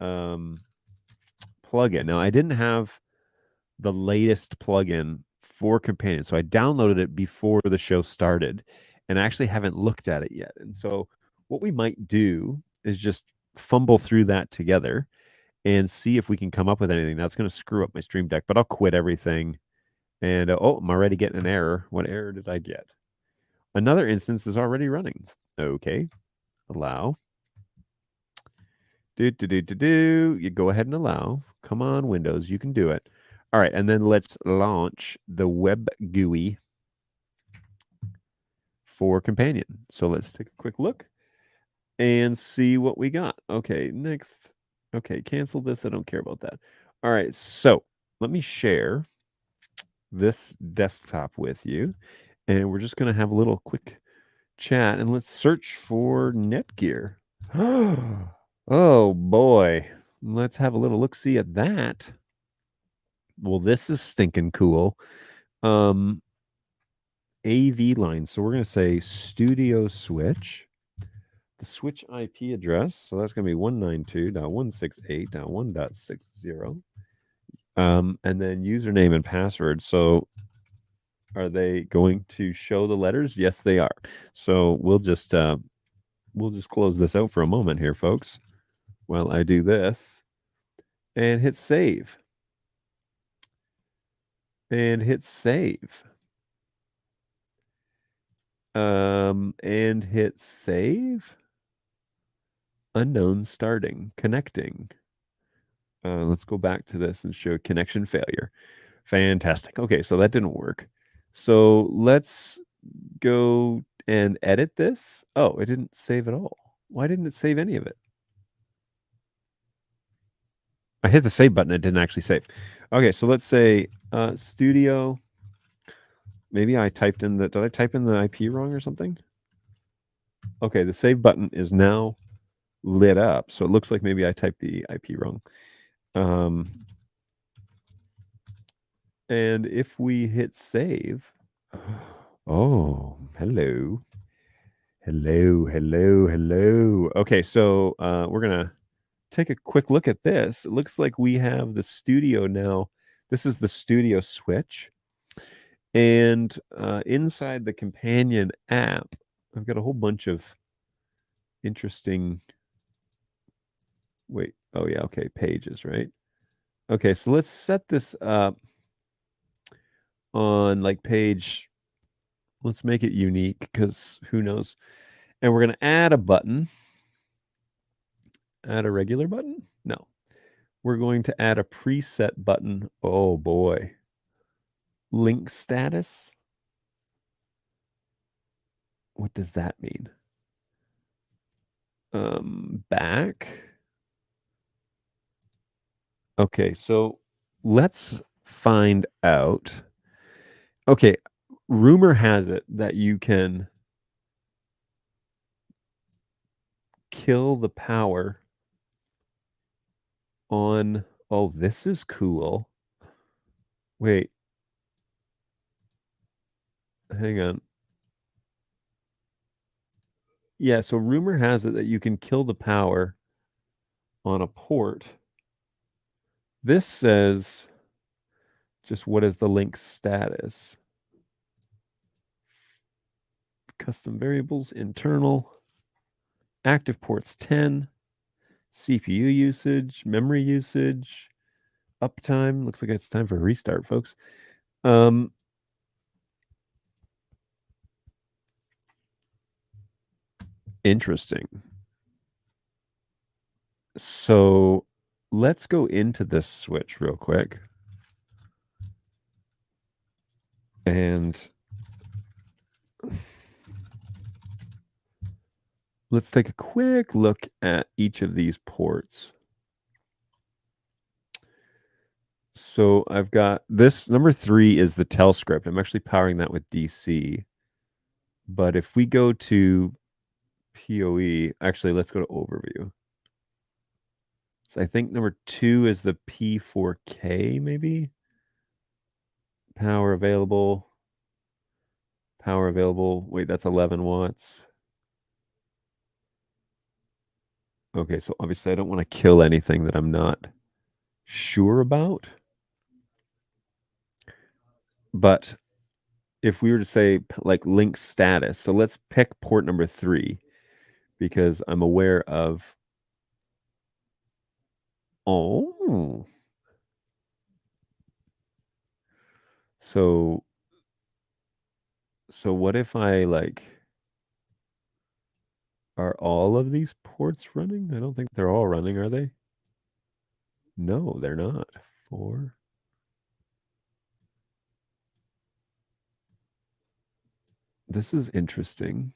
plugin. Now, I didn't have the latest plugin for companion, so I downloaded it before the show started, and I actually haven't looked at it yet. And so what we might do is just fumble through that together and see if we can come up with anything. Now, it's going to screw up my Stream Deck, but I'll quit everything. And oh, I'm already getting an error. What error did I get? Another instance is already running. Okay. Allow. You go ahead and allow. Come on, Windows. You can do it. All right. And then let's launch the web GUI for companion. So let's take a quick look and see what we got. Okay. Next. Okay. Cancel this. I don't care about that. All right. So let me share this desktop with you, and we're just going to have a little quick chat, and let's search for Netgear. Oh boy. Let's have a little look-see at that. Well, this is stinking cool. AV line. So we're going to say studio switch. The switch IP address. So that's going to be 192.168.1.60. And then username and password. So are they going to show the letters? Yes, they are. So we'll just close this out for a moment here, folks, while I do this and hit save. And hit save. And hit save. Unknown starting, connecting. Let's go back to this and show connection failure. Fantastic. Okay, so that didn't work. So let's go and edit this. Oh, it didn't save at all. Why didn't it save any of it? I hit the save button. It didn't actually save. Okay, so let's say studio. Maybe I typed in did I type in the IP wrong or something? Okay, the save button is now lit up. So it looks like maybe I typed the IP wrong. And if we hit save, oh, hello. Hello, hello, hello. Okay, so we're going to take a quick look at this. It looks like we have the studio now. This is the studio switch. And inside the companion app, I've got a whole bunch of interesting, oh yeah, okay, pages, right? Okay, so let's set this up on like page, let's make it unique because who knows. And we're going to add a button. Add a regular button? No. We're going to add a preset button. Oh boy. Link status. What does that mean? Back. Okay, so let's find out. Okay, rumor has it that you can kill the power on. Oh, this is cool. Wait. Hang on. Yeah, so rumor has it that you can kill the power on a port. This says just what is the link status? Custom variables, internal, active ports 10, CPU usage, memory usage, uptime. Looks like it's time for a restart, folks. Interesting. So let's go into this switch real quick. And let's take a quick look at each of these ports. So I've got this number 3 is the tell script. I'm actually powering that with DC. But if we go to PoE, actually, let's go to overview. So I think number 2 is the P4K, maybe. Power available. Power available. Wait, that's 11 watts. Okay, so obviously I don't want to kill anything that I'm not sure about. But if we were to say like link status, so let's pick port number 3 because I'm aware of. Oh. So what if I like, are all of these ports running? I don't think they're all running, are they? No, they're not. 4. This is interesting.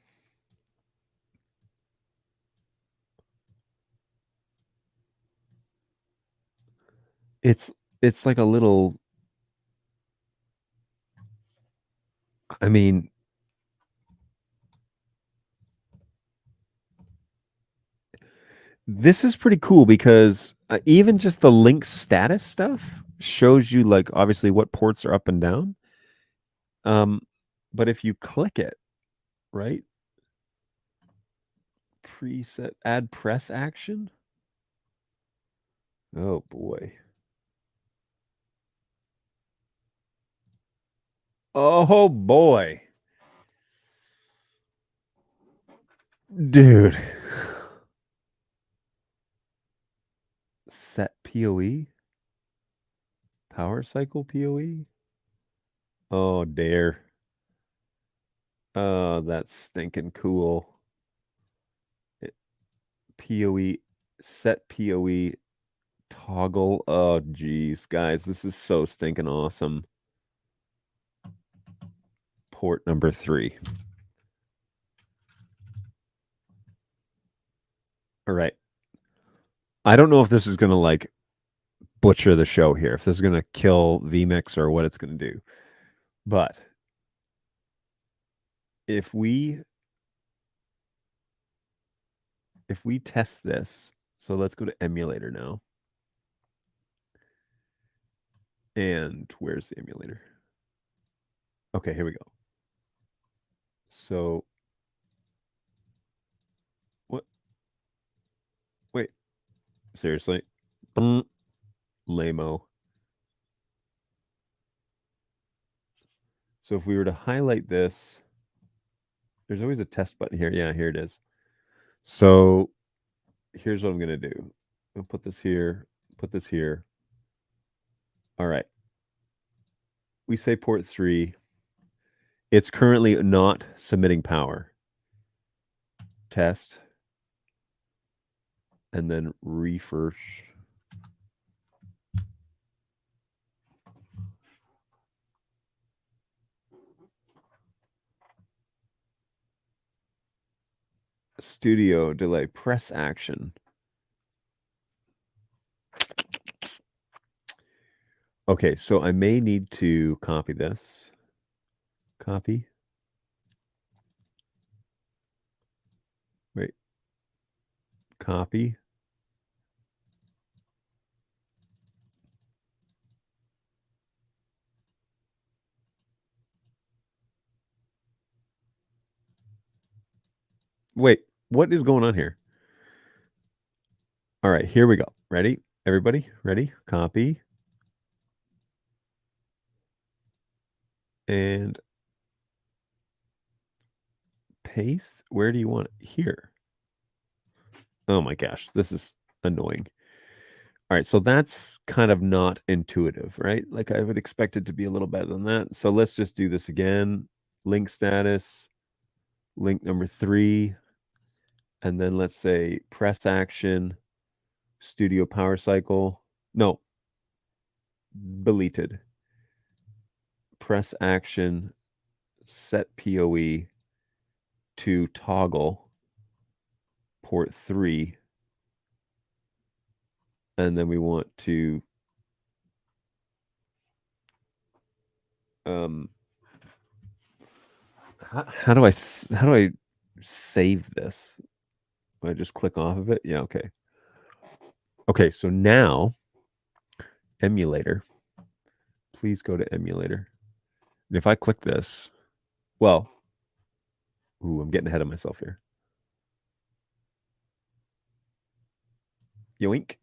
It's like a little, I mean, this is pretty cool because even just the link status stuff shows you like obviously what ports are up and down. But if you click it, right? Preset add press action. Oh boy. Oh boy. Dude. Set PoE? Power cycle PoE? Oh dear. Oh, that's stinking cool. PoE, set PoE, toggle. Oh geez, guys, this is so stinking awesome. Port number 3. All right. I don't know if this is gonna like butcher the show here, if this is gonna kill vMix or what it's gonna do. But if we test this, so let's go to emulator now. And where's the emulator? Okay, here we go. So what? Wait, seriously? Lame-o. So if we were to highlight this, there's always a test button here. Yeah, here it is. So here's what I'm going to do. I'll put this here, put this here. All right. We say port 3. It's currently not submitting power. Test. And then refresh. Studio delay, press action. Okay, so I may need to copy this. Copy. Wait. Copy. Wait, what is going on here? All right, here we go. Ready? Everybody, ready? Copy. And paste. Where do you want it? Here. Oh my gosh, this is annoying. All right, so that's kind of not intuitive, right? Like I would expect it to be a little better than that. So let's just do this again. Link status, link number 3, and then let's say press action, studio power cycle. No, deleted. Press action, set PoE to toggle port 3. And then we want to how do I save this? Do I just click off of it? Yeah, okay. Okay, so now emulator. Please go to emulator. And if I click this, well, ooh, I'm getting ahead of myself here. Yoink.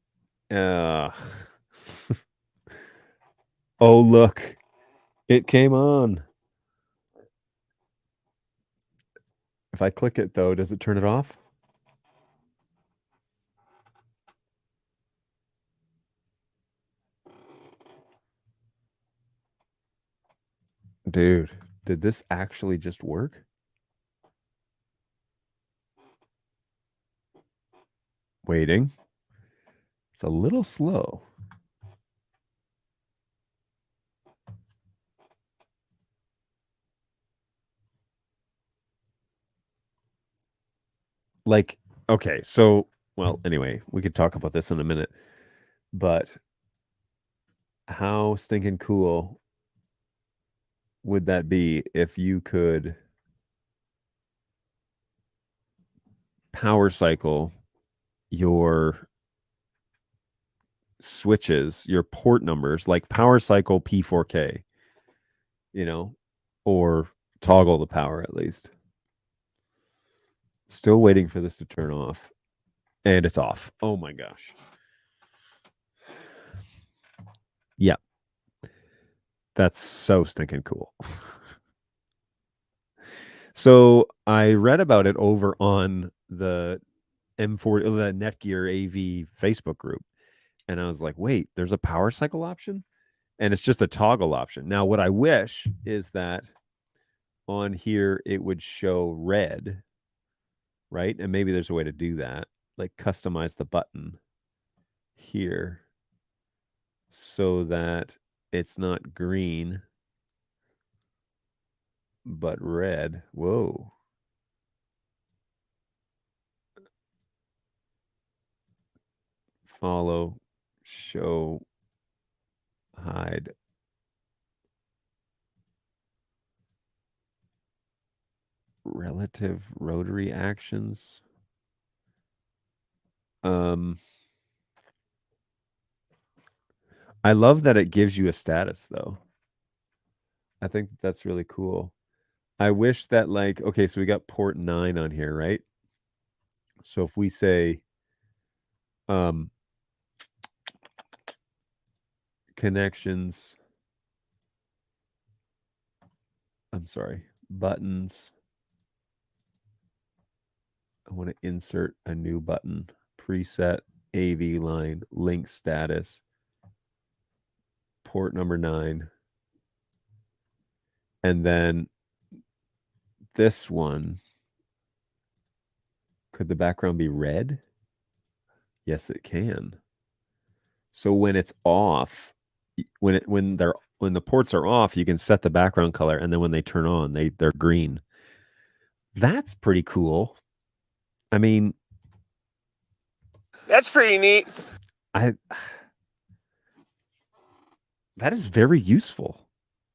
Oh, look. It came on. If I click it, though, does it turn it off? Dude, did this actually just work? Waiting. It's a little slow. Like, okay, so, well, anyway, we could talk about this in a minute, but how stinking cool would that be if you could power cycle your switches, your port numbers, like power cycle P4K, you know, or toggle the power at least. Still waiting for this to turn off. And it's off. Oh my gosh. Yeah. That's so stinking cool. So I read about it over on the M40, the Netgear AV Facebook group. And I was like, wait, there's a power cycle option? And it's just a toggle option. Now, what I wish is that on here it would show red, right? And maybe there's a way to do that, like customize the button here so that it's not green, but red. Whoa. Follow, show, hide. Relative rotary actions. I love that it gives you a status though. I think that's really cool. I wish that like, okay, so we got port 9 on here, right? So if we say connections, I'm sorry, buttons. I want to insert a new button, preset, AV line, link status, port number 9. And then this one, could the background be red? Yes, it can. So when it's off, when the ports are off, you can set the background color, and then when they turn on, they're green. That's pretty cool. I mean, That's pretty neat. That is very useful.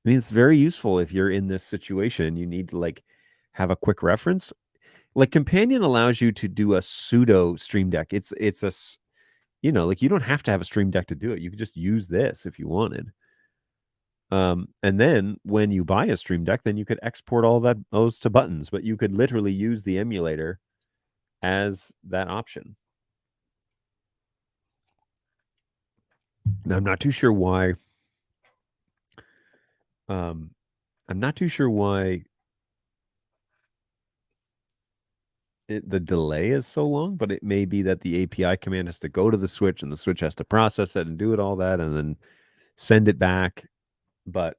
I mean, it's very useful if you're in this situation. You need to like have a quick reference. Like Companion allows you to do a pseudo Stream Deck. It's a, you know, like you don't have to have a Stream Deck to do it. You could just use this if you wanted. And then when you buy a Stream Deck, then you could export all those to buttons, but you could literally use the emulator as that option. Now, I'm not too sure why. I'm not too sure why the delay is so long, but it may be that the API command has to go to the switch and the switch has to process it and do it all that and then send it back. But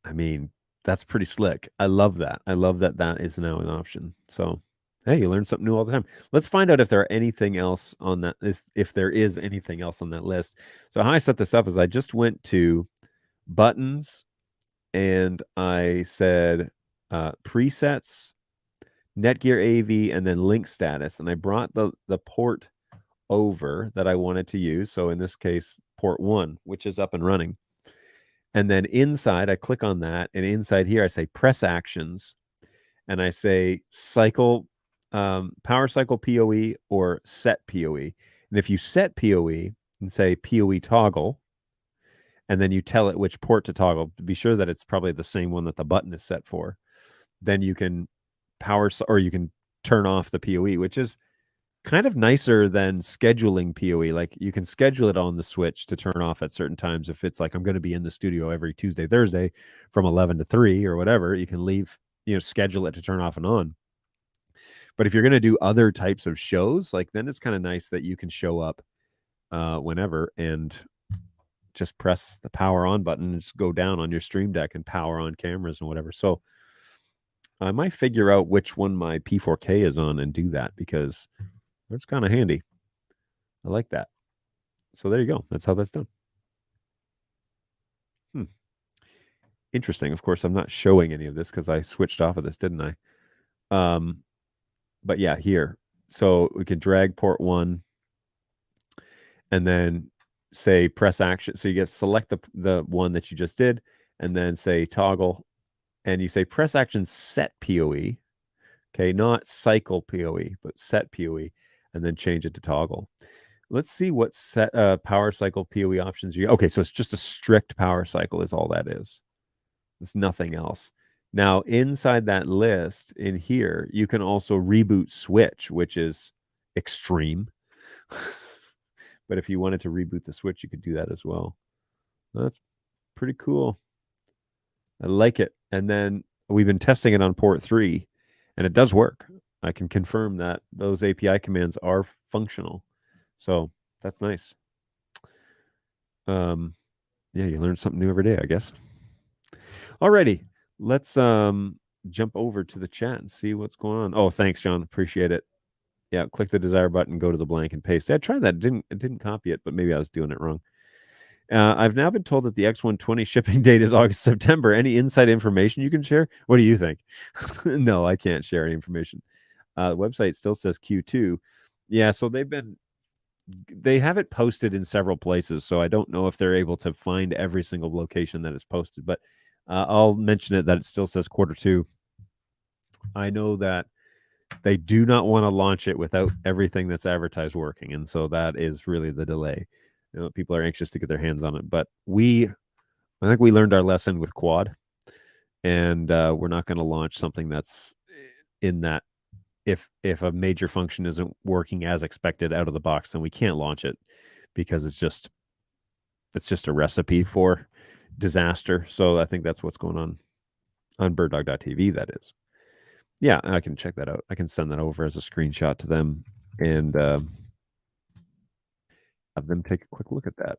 I mean, that's pretty slick. I love that. I love that that is now an option. So, hey, you learn something new all the time. Let's find out if there are anything else on that, if there is anything else on that list. So how I set this up is I just went to buttons and I said presets, Netgear AV, and then link status. And I brought the port over that I wanted to use. So in this case, port 1, which is up and running. And then inside, I click on that. And inside here, I say press actions. And I say cycle, power cycle PoE or set PoE. And if you set PoE and say PoE toggle, and then you tell it which port to toggle, to be sure that it's probably the same one that the button is set for, then you can you can turn off the PoE, which is kind of nicer than scheduling PoE. Like you can schedule it on the switch to turn off at certain times. If it's like, I'm going to be in the studio every Tuesday, Thursday from 11 to 3 or whatever, you can leave, schedule it to turn off and on. But if you're going to do other types of shows, like then it's kind of nice that you can show up whenever and just press the power on button and just go down on your Stream Deck and power on cameras and whatever. So I might figure out which one my P4K is on and do that because it's kind of handy. I like that. So there you go. That's how that's done. Interesting. Of course, I'm not showing any of this because I switched off of this, didn't I? But yeah, here. So we can drag port 1 and then say press action. So you get select the one that you just did and then say toggle. And you say press action set PoE, Okay, not cycle PoE, but set PoE, and then change it to toggle. Let's see what set power cycle PoE options you. Okay, so it's just a strict power cycle is all that is. It's nothing else. Now, inside that list in here, you can also reboot switch, which is extreme. But if you wanted to reboot the switch, you could do that as well. That's pretty cool. I like it. And then we've been testing it on port 3, and it does work. I can confirm that those API commands are functional. So that's nice. Yeah, you learn something new every day, I guess. Alrighty, let's jump over to the chat and see what's going on. Oh, thanks, John. Appreciate it. Yeah, click the desired button, go to the blank, and paste. I tried that. It didn't copy it, but maybe I was doing it wrong. I've now been told that the X120 shipping date is August, September. Any inside information you can share? What do you think? No, I can't share any information. The website still says Q2. Yeah, so they have it posted in several places, so I don't know if they're able to find every single location that is posted, but I'll mention it that it still says Q2. I know that they do not want to launch it without everything that's advertised working, and so that is really the delay. You know, people are anxious to get their hands on it, but I think we learned our lesson with Quad, and we're not going to launch something that's in that. If a major function isn't working as expected out of the box, then we can't launch it because it's just a recipe for disaster. So I think that's what's going on BirdDog.tv. That is. Yeah, I can check that out. I can send that over as a screenshot to them and have them take a quick look at that.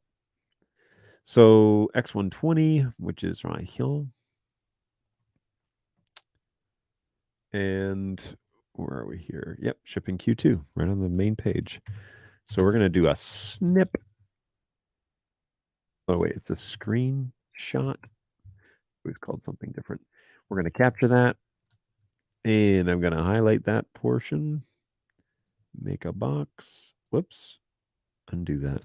So X120, which is right here. And where are we here? Yep, shipping Q2, right on the main page. So we're going to do a snip. Oh, wait, it's a screenshot. It's called something different. We're going to capture that. And I'm going to highlight that portion. Make a box. Whoops. Undo that.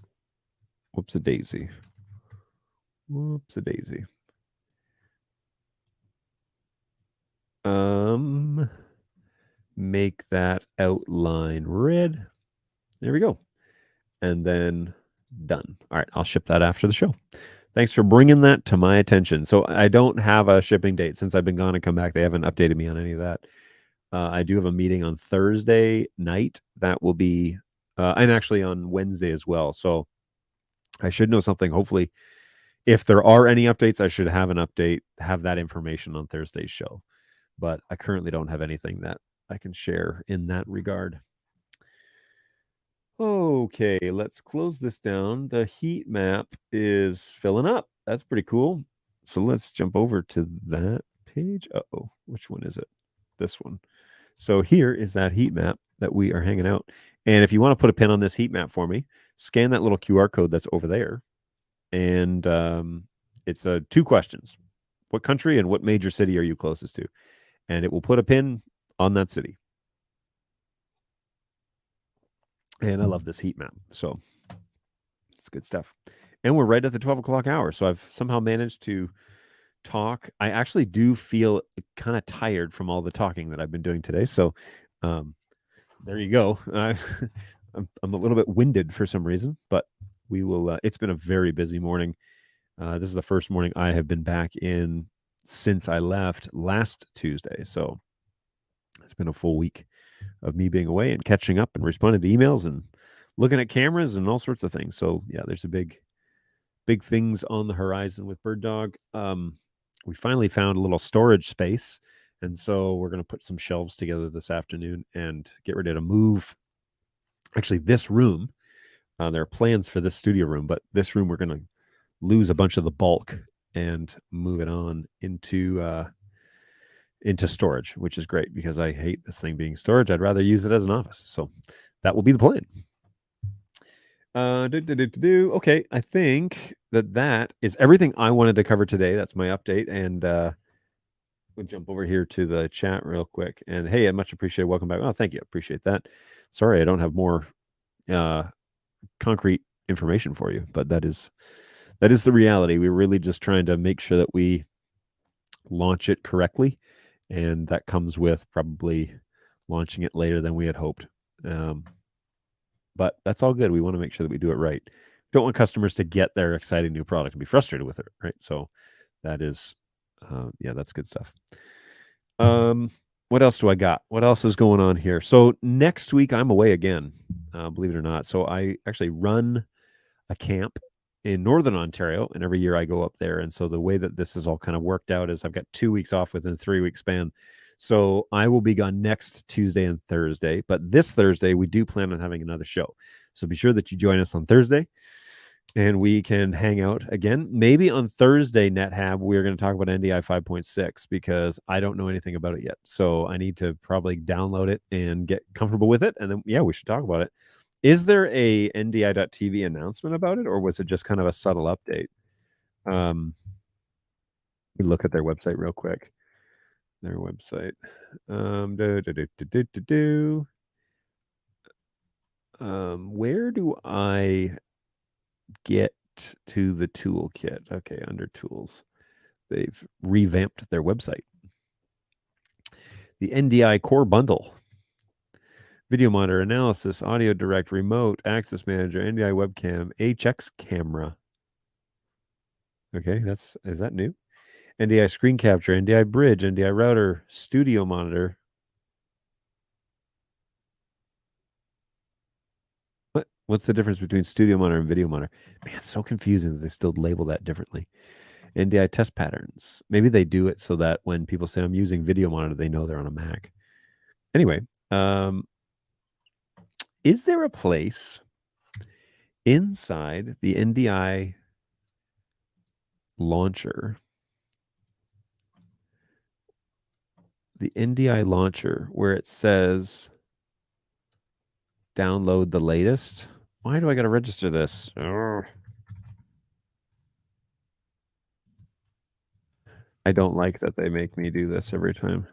Whoops-a-daisy. Whoops-a-daisy. Make that outline red. There we go. And then done. All right, I'll ship that after the show. Thanks for bringing that to my attention. So I don't have a shipping date since I've been gone and come back. They haven't updated me on any of that. I do have a meeting on Thursday night. That will be, and actually on Wednesday as well. So I should know something. Hopefully, if there are any updates, I should have an update, have that information on Thursday's show. But I currently don't have anything that I can share in that regard. Okay, let's close this down. The heat map is filling up. That's pretty cool. So let's jump over to that page. Uh-oh, which one is it? This one. So here is that heat map that we are hanging out. And if you want to put a pin on this heat map for me, scan that little QR code that's over there. And it's 2 questions. What country and what major city are you closest to? And it will put a pin on that city. And I love this heat map. So it's good stuff. And we're right at the 12 o'clock hour. So I've somehow managed to talk. I actually do feel kind of tired from all the talking that I've been doing today. So there you go. I'm a little bit winded for some reason, but we will. It's been a very busy morning. This is the first morning I have been back in since I left last Tuesday. So it's been a full week of me being away and catching up and responding to emails and looking at cameras and all sorts of things. So yeah, there's a big things on the horizon with BirdDog. We finally found a little storage space. And so we're going to put some shelves together this afternoon and get ready to move. Actually, this room, there are plans for this studio room, but this room we're going to lose a bunch of the bulk and move it on into storage, which is great because I hate this thing being storage. I'd rather use it as an office. So that will be the plan. Okay, I think that is everything I wanted to cover today. That's my update. And we'll jump over here to the chat real quick. And hey, I much appreciate it. Welcome back. Oh, thank you. Appreciate that. Sorry, I don't have more concrete information for you, but that is the reality. We're really just trying to make sure that we launch it correctly. And that comes with probably launching it later than we had hoped. But that's all good. We want to make sure that we do it right. Don't want customers to get their exciting new product and be frustrated with it, right? So that is, yeah, that's good stuff. What else do I got? What else is going on here? So next week I'm away again, believe it or not. So I actually run a camp in Northern Ontario, and every year I go up there. And so the way that this is all kind of worked out is I've got 2 weeks off within a 3-week span. So I will be gone next Tuesday and Thursday, but this Thursday we do plan on having another show. So be sure that you join us on Thursday and we can hang out again. Maybe on Thursday, NetHab, we're going to talk about NDI 5.6 because I don't know anything about it yet. So I need to probably download it and get comfortable with it. And then, yeah, we should talk about it. Is there a NDI.TV announcement about it, or was it just kind of a subtle update? We look at their website real quick. Their website. Where do I get to the toolkit? Okay, under tools. They've revamped their website. The NDI core bundle. Video monitor, analysis, audio direct, remote, access manager, NDI webcam, HX camera. Okay, is that new? NDI screen capture, NDI bridge, NDI router, studio monitor. What's the difference between studio monitor and video monitor? Man, it's so confusing that they still label that differently. NDI test patterns. Maybe they do it so that when people say I'm using video monitor, they know they're on a Mac. Anyway, is there a place inside the NDI launcher, where it says download the latest? Why do I got to register this? I don't like that they make me do this every time.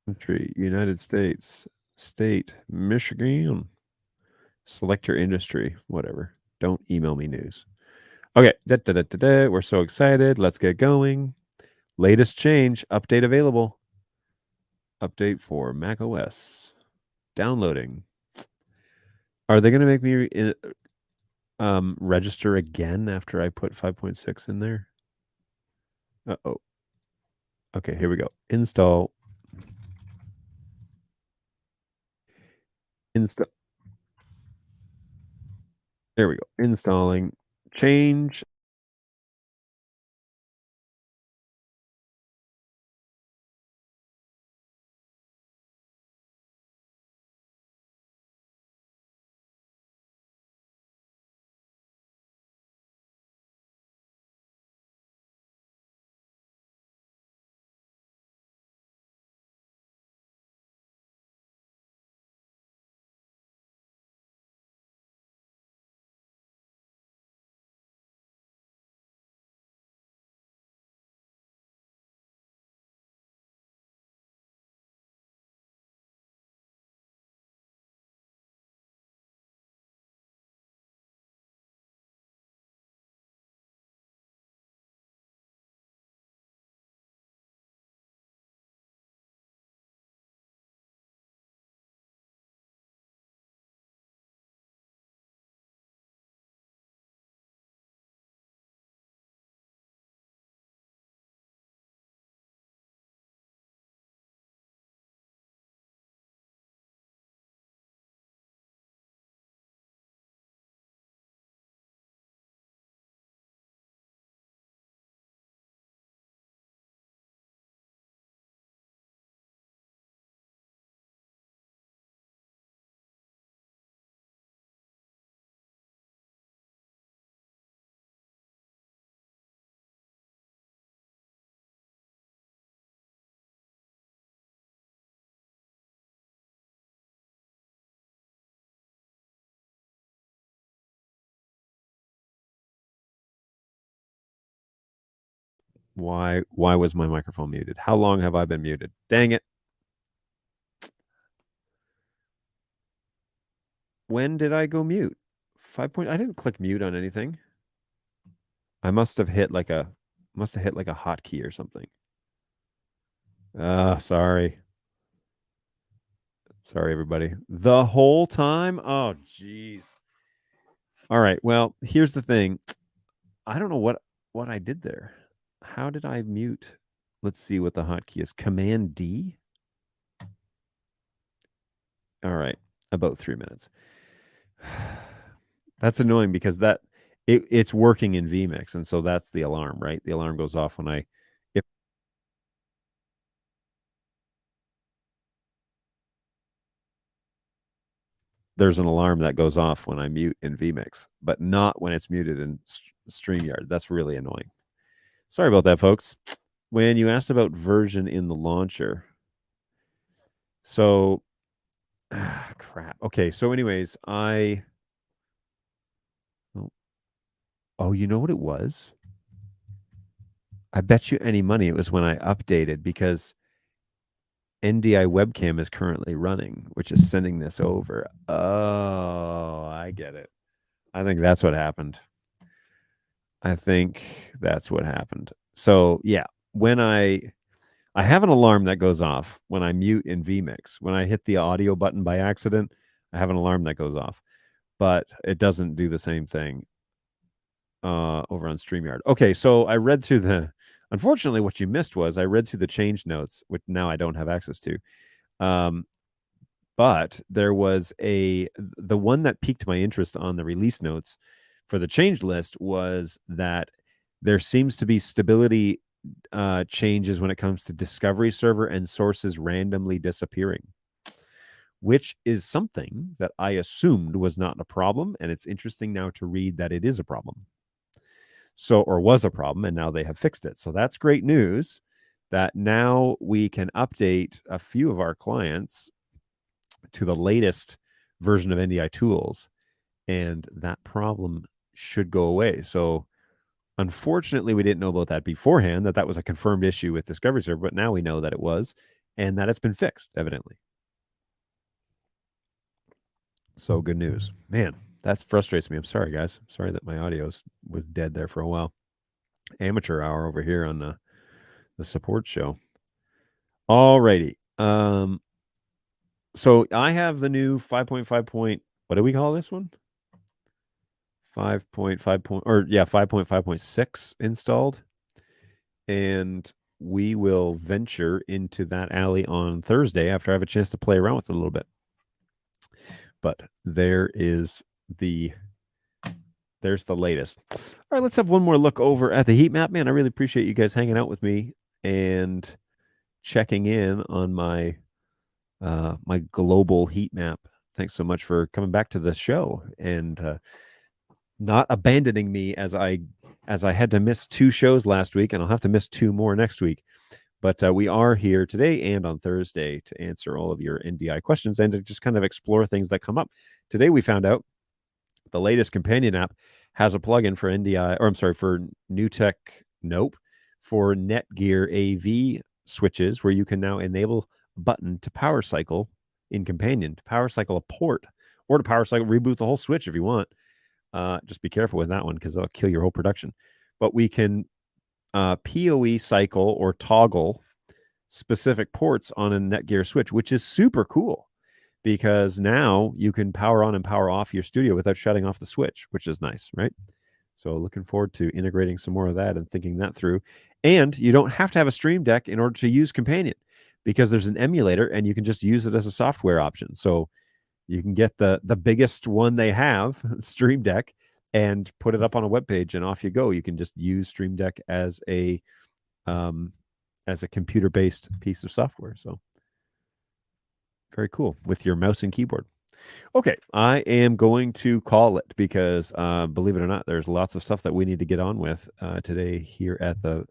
Country, United States, state, Michigan. Select your industry, whatever. Don't email me news. Okay, we're so excited. Let's get going. Latest change, update available. Update for Mac OS. Downloading. Are they going to make me register again after I put 5.6 in there? Uh-oh. Okay, here we go. Install. There we go. Installing. Change. Why was my microphone muted? How long have I been muted? Dang it. When did I go mute? 5 point. I didn't click mute on anything. I must have hit like a hotkey or something. Sorry. Sorry, everybody. The whole time? Oh, jeez. All right. Well, here's the thing. I don't know what I did there. How did I mute? Let's see what the hotkey is. Command D? All right. About 3 minutes. That's annoying because it's working in vMix, and so that's the alarm, right? The alarm goes off when if there's an alarm that goes off when I mute in vMix, but not when it's muted in StreamYard. That's really annoying. Sorry about that, folks. When you asked about version in the launcher, so crap. Okay, so anyways, oh, you know what it was? I bet you any money it was when I updated, because NDI webcam is currently running, which is sending this over. Oh, I get it. I think that's what happened. So yeah, when I have an alarm that goes off when I mute in vMix. When I hit the audio button by accident, I have an alarm that goes off, but it doesn't do the same thing over on StreamYard. Okay, so I read through unfortunately, what you missed was I read through the change notes, which now I don't have access to. But there was the one that piqued my interest on the release notes for the change list was that there seems to be stability changes when it comes to discovery server and sources randomly disappearing, which is something that I assumed was not a problem. And it's interesting now to read that it is a problem. Or was a problem, and now they have fixed it. So that's great news that now we can update a few of our clients to the latest version of NDI tools, and that problem should go away. So unfortunately, we didn't know about that beforehand, that was a confirmed issue with Discovery Server, but now we know that it was, and that it's been fixed, evidently. So good news. Man, that frustrates me. I'm sorry, guys. I'm sorry that my audio was dead there for a while. Amateur hour over here on the support show. All righty. So I have the new 5.5. What do we call this one? 5.5.6 installed, and we will venture into that alley on Thursday after I have a chance to play around with it a little bit. But there's the latest. All right, let's have one more look over at the heat map. Man, I really appreciate you guys hanging out with me and checking in on my my global heat map. Thanks so much for coming back to the show and not abandoning me as I had to miss 2 shows last week, and I'll have to miss 2 more next week. But we are here today and on Thursday to answer all of your NDI questions and to just kind of explore things that come up. Today we found out the latest companion app has a plugin for NDI, or I'm sorry, for NewTek, for Netgear AV switches, where you can now enable a button to power cycle in companion, to power cycle a port, or to power cycle reboot the whole switch if you want. Just be careful with that one because that'll kill your whole production. But we can PoE cycle or toggle specific ports on a Netgear switch, which is super cool because now you can power on and power off your studio without shutting off the switch, which is nice, right? So looking forward to integrating some more of that and thinking that through. And you don't have to have a Stream Deck in order to use Companion because there's an emulator and you can just use it as a software option. So you can get the biggest one they have, Stream Deck, and put it up on a web page, and off you go. You can just use Stream Deck as a computer-based piece of software. So very cool with your mouse and keyboard. Okay, I am going to call it because believe it or not, there's lots of stuff that we need to get on with today here at the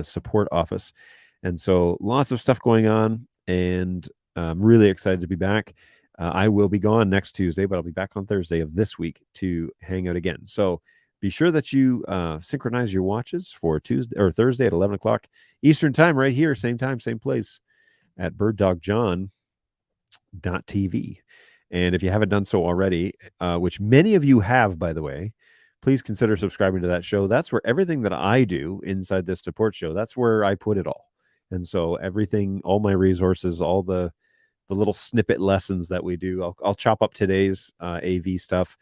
support office, and so lots of stuff going on, and I'm really excited to be back. I will be gone next Tuesday, but I'll be back on Thursday of this week to hang out again. So be sure that you synchronize your watches for Tuesday or Thursday at 11 o'clock Eastern time, right here, same time, same place at BirdDogJon.tv. And if you haven't done so already, which many of you have, by the way, please consider subscribing to that show. That's where everything that I do inside this support show, that's where I put it all. And so everything, all my resources, all the little snippet lessons that we do. I'll chop up today's AV stuff.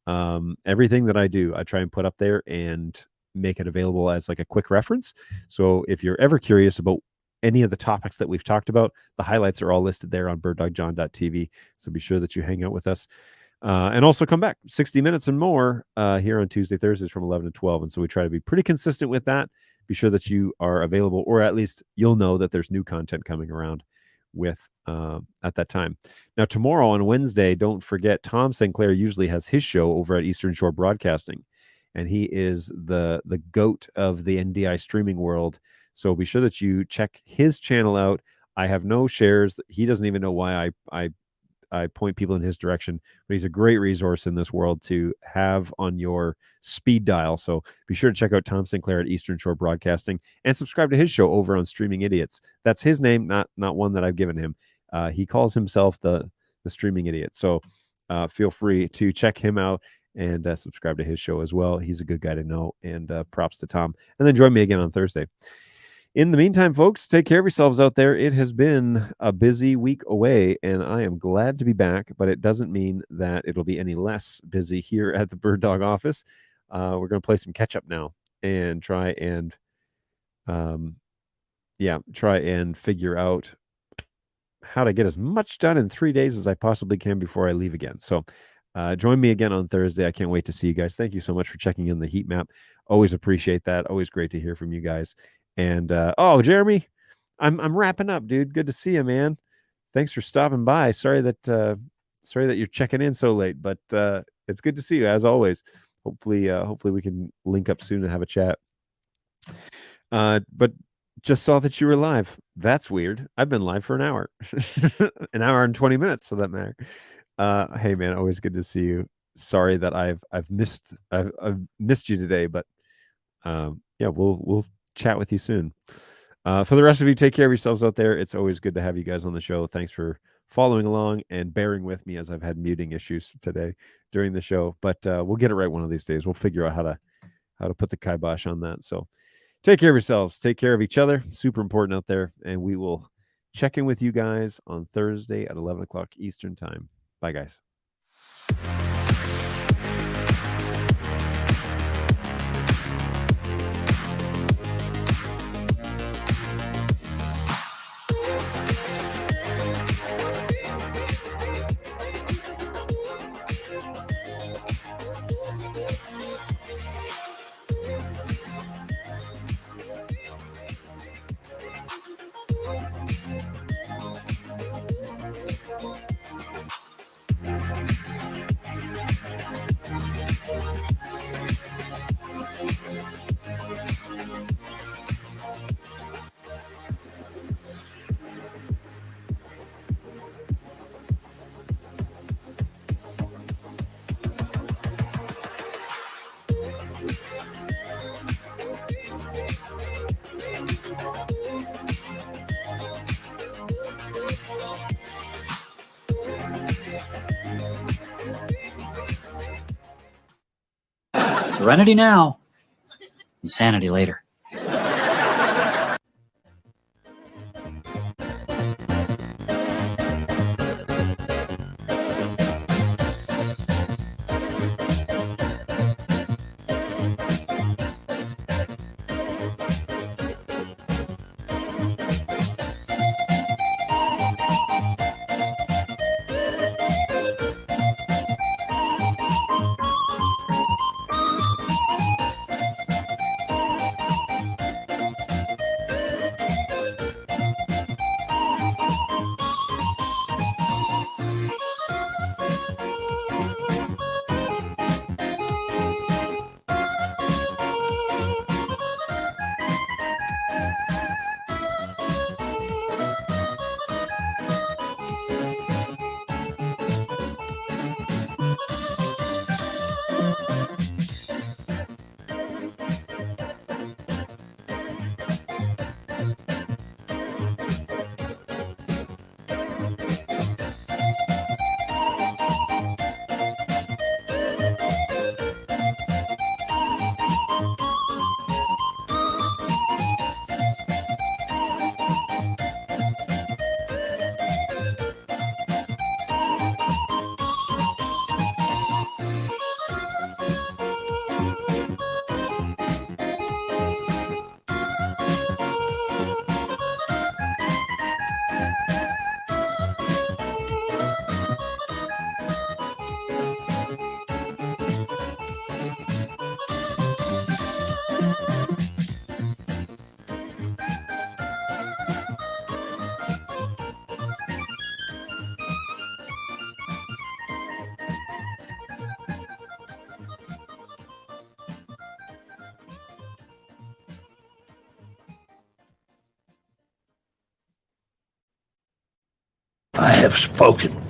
Everything that I do, I try and put up there and make it available as like a quick reference. So if you're ever curious about any of the topics that we've talked about, the highlights are all listed there on birddogjon.tv. So be sure that you hang out with us. And also come back 60 minutes and more here on Tuesday, Thursdays from 11 to 12. And so we try to be pretty consistent with that. Be sure that you are available, or at least you'll know that there's new content coming around with at that time. Now, tomorrow on Wednesday, don't forget, Tom Sinclair usually has his show over at Eastern Shore Broadcasting, and he is the goat of the NDI streaming world. So be sure that you check his channel out. I have no shares. He doesn't even know why I point people in his direction, but he's a great resource in this world to have on your speed dial. So be sure to check out Tom Sinclair at Eastern Shore Broadcasting and subscribe to his show over on Streaming Idiots. That's his name, not one that I've given him. He calls himself the Streaming Idiot. So feel free to check him out and subscribe to his show as well. He's a good guy to know, and props to Tom. And then join me again on Thursday. In the meantime, folks, take care of yourselves out there. It has been a busy week away, and I am glad to be back, but it doesn't mean that it'll be any less busy here at the Bird Dog office. We're going to play some catch up now and try and figure out how to get as much done in 3 days as I possibly can before I leave again. So join me again on Thursday. I can't wait to see you guys. Thank you so much for checking in the heat map. Always appreciate that. Always great to hear from you guys. And Jeremy, I'm wrapping up, dude. Good to see you, man. Thanks for stopping by. Sorry that you're checking in so late, but it's good to see you as always. Hopefully we can link up soon and have a chat. But just saw that you were live. That's weird. I've been live for an hour, an hour and 20 minutes, for that matter. Hey man, always good to see you. Sorry that I've missed you today, but we'll chat with you soon. For the rest of you, take care of yourselves out there. It's always good to have you guys on the show. Thanks for following along and bearing with me as I've had muting issues today during the show, but we'll get it right one of these days. We'll figure out how to put the kibosh on that. So take care of yourselves, take care of each other. Super important out there, and we will check in with you guys on Thursday at 11 o'clock Eastern time. Bye, guys. Serenity now, insanity later. I have spoken.